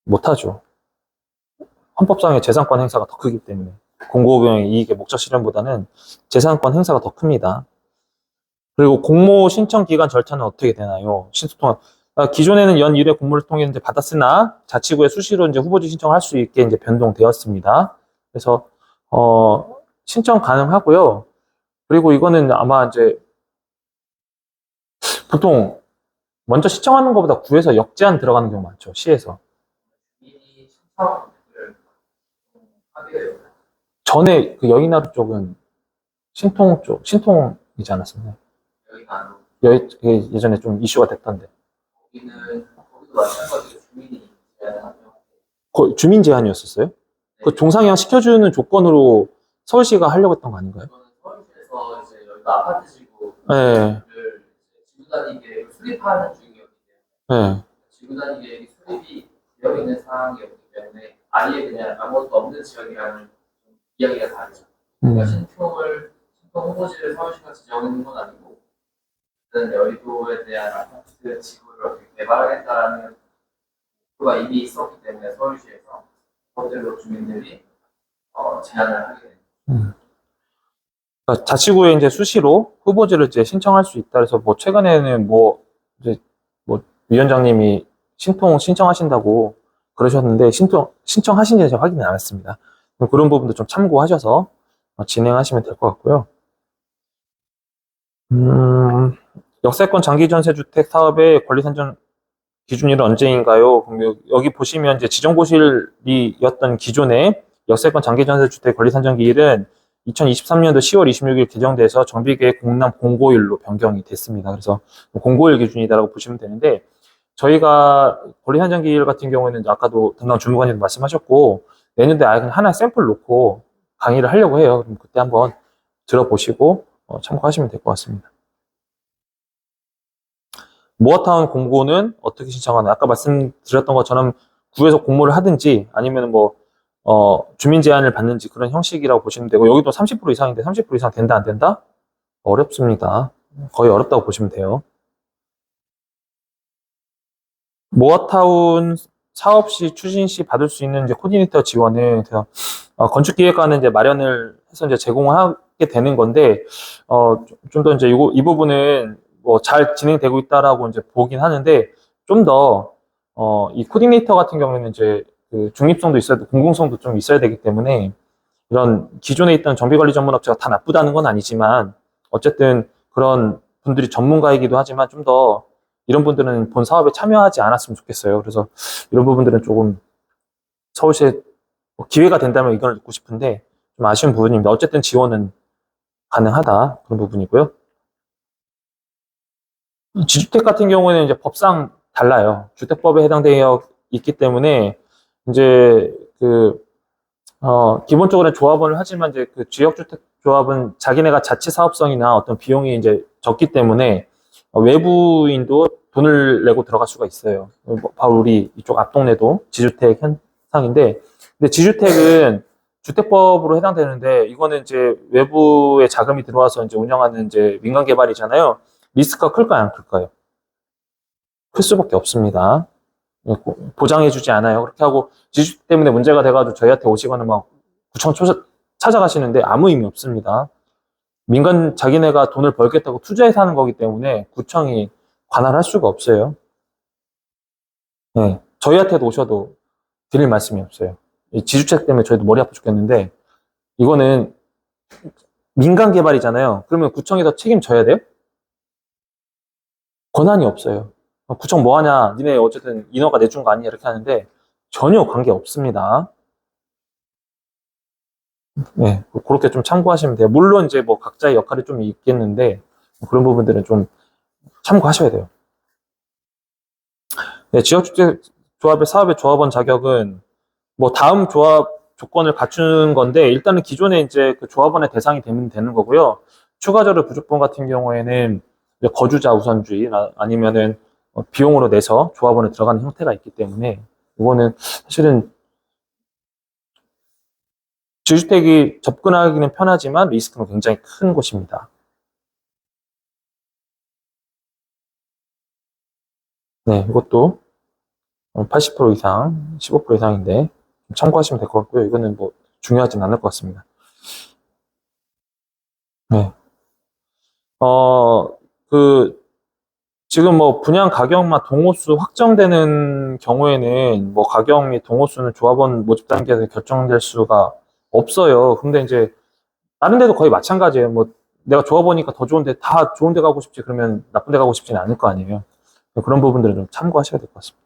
S1: 못하죠. 헌법상의 재산권 행사가 더 크기 때문에. 공공의 이익의 목적 실현보다는 재산권 행사가 더 큽니다. 그리고 공모 신청 기간 절차는 어떻게 되나요? 신수통합. 기존에는 연 1회 공모를 통해 이제 받았으나 자치구에 수시로 이제 후보지 신청을 할 수 있게 이제 변동되었습니다. 그래서 신청 가능하고요. 그리고 이거는 아마 이제 보통 먼저 신청하는 것보다 구에서 역제한 들어가는 경우 많죠. 시에서.
S2: 미리 신청을 하게 돼요.
S1: 전에 그 여의나루 쪽은 신통이지 않았었나요?
S2: 여기가
S1: 예전에 좀 이슈가 됐던데.
S2: 거기도 마찬가지로 주민이 제안하면
S1: 주민 제한이었었어요? 그 종상이랑 시켜주는 조건으로 서울시가 하려고 했던 거 아닌가요?
S2: 이거는 서울시에서 이제 여기가 아파트 지구를
S1: 네.
S2: 지구 단위 계획을 수립하는 중이었기
S1: 네.
S2: 때문에 지구 단위 계획이 수립이 되어 있는 상황이었기 때문에 아예 그냥 아무것도 없는 지역이랑은 좀 이야기가 다르죠. 그러니까 신통 후보지를 서울시가 지정하는 건 아니고 여의도에 대한 아파트 지구를 어떻게 개발하겠다라는 목표가 이미 있었기 때문에 서울시에서 그것들로 주민들이 제안을 하게 됩니다.
S1: 그러니까 자치구에 이제 수시로 후보지를 이제 신청할 수 있다. 그래서 뭐 최근에는 이제 위원장님이 신청하신다고 그러셨는데 신청하신지 제가 확인을 안 했습니다. 그런 부분도 좀 참고하셔서 진행하시면 될 것 같고요. 역세권 장기전세주택 사업의 권리 산정 기준일은 언제인가요? 그럼 여기 보시면 이제 지정고실이었던 기존의 역세권 장기전세주택 권리 산정 기일은 2023년도 10월 26일 개정돼서 정비계획 공람 공고일로 변경이 됐습니다. 그래서 공고일 기준이다라고 보시면 되는데 저희가 권리 산정 기일 같은 경우에는 아까도 담당 주무관님도 말씀하셨고 내년도에 아예 그냥 하나 샘플 놓고 강의를 하려고 해요. 그럼 그때 한번 들어보시고 참고하시면 될 것 같습니다. 모어타운 공고는 어떻게 신청하나요? 아까 말씀드렸던 것처럼 구에서 공모를 하든지 아니면 주민 제안을 받는지 그런 형식이라고 보시면 되고 여기도 30% 이상인데 30% 이상 된다 안 된다? 어렵습니다. 거의 어렵다고 보시면 돼요. 모어타운 사업 시 추진 시 받을 수 있는 이제 코디네이터 지원은 건축기획관은 이제 마련을 해서 이제 제공하게 되는 건데 좀 더 이제 이 부분은 잘 진행되고 있다라고 이제 보긴 하는데 좀 더 이 코디네이터 같은 경우에는 이제 그 중립성도 있어야 되고 공공성도 좀 있어야 되기 때문에 이런 기존에 있던 정비관리 전문업체가 다 나쁘다는 건 아니지만 어쨌든 그런 분들이 전문가이기도 하지만 좀 더 이런 분들은 본 사업에 참여하지 않았으면 좋겠어요. 그래서 이런 부분들은 조금 서울시에 기회가 된다면 이걸 듣고 싶은데 좀 아쉬운 부분입니다. 어쨌든 지원은 가능하다 그런 부분이고요. 지주택 같은 경우에는 이제 법상 달라요. 주택법에 해당되어 있기 때문에 이제 기본적으로는 조합원을 하지만 이제 그 지역주택 조합은 자기네가 자체 사업성이나 어떤 비용이 이제 적기 때문에 외부인도 돈을 내고 들어갈 수가 있어요. 바로 우리 이쪽 앞동네도 지주택 현상인데, 근데 지주택은 주택법으로 해당되는데 이거는 이제 외부의 자금이 들어와서 이제 운영하는 이제 민간 개발이잖아요. 리스크가 클까요, 안 클까요? 클 수밖에 없습니다. 보장해주지 않아요. 그렇게 하고 지주택 때문에 문제가 돼가지고 저희한테 오시거나 막 구청 찾아가시는데 아무 의미 없습니다. 민간 자기네가 돈을 벌겠다고 투자해서 하는 거기 때문에 구청이 관할할 수가 없어요. 네, 저희한테도 오셔도 드릴 말씀이 없어요. 이 지주택 때문에 저희도 머리 아파 죽겠는데 이거는 민간 개발이잖아요. 그러면 구청이 더 책임져야 돼요? 권한이 없어요. 구청 뭐 하냐? 니네 어쨌든 인허가 내준 거 아니냐? 이렇게 하는데 전혀 관계 없습니다. 네, 그렇게 좀 참고하시면 돼요. 물론 이제 뭐 각자의 역할이 좀 있겠는데 그런 부분들은 좀 참고하셔야 돼요. 네, 지역주택조합의 사업의 조합원 자격은 뭐 다음 조합 조건을 갖춘 건데 일단은 기존에 이제 그 조합원의 대상이 되면 되는 거고요. 추가적으로 부족분 같은 경우에는 이제 거주자 우선주의 아니면은 비용으로 내서 조합원에 들어가는 형태가 있기 때문에 이거는 사실은 지주택이 접근하기는 편하지만 리스크는 굉장히 큰 곳입니다. 네, 이것도 80% 이상, 15% 이상인데 참고하시면 될 것 같고요. 이거는 뭐 중요하진 않을 것 같습니다. 네. 어, 그, 지금 뭐 분양 가격만 동호수 확정되는 경우에는 뭐 가격 및 동호수는 조합원 모집 단계에서 결정될 수가 없어요. 근데 이제 다른 데도 거의 마찬가지예요. 뭐 내가 조합원이니까 더 좋은데 다 좋은 데 가고 싶지 그러면 나쁜 데 가고 싶지는 않을 거 아니에요. 그런 부분들은 좀 참고하셔야 될 것 같습니다.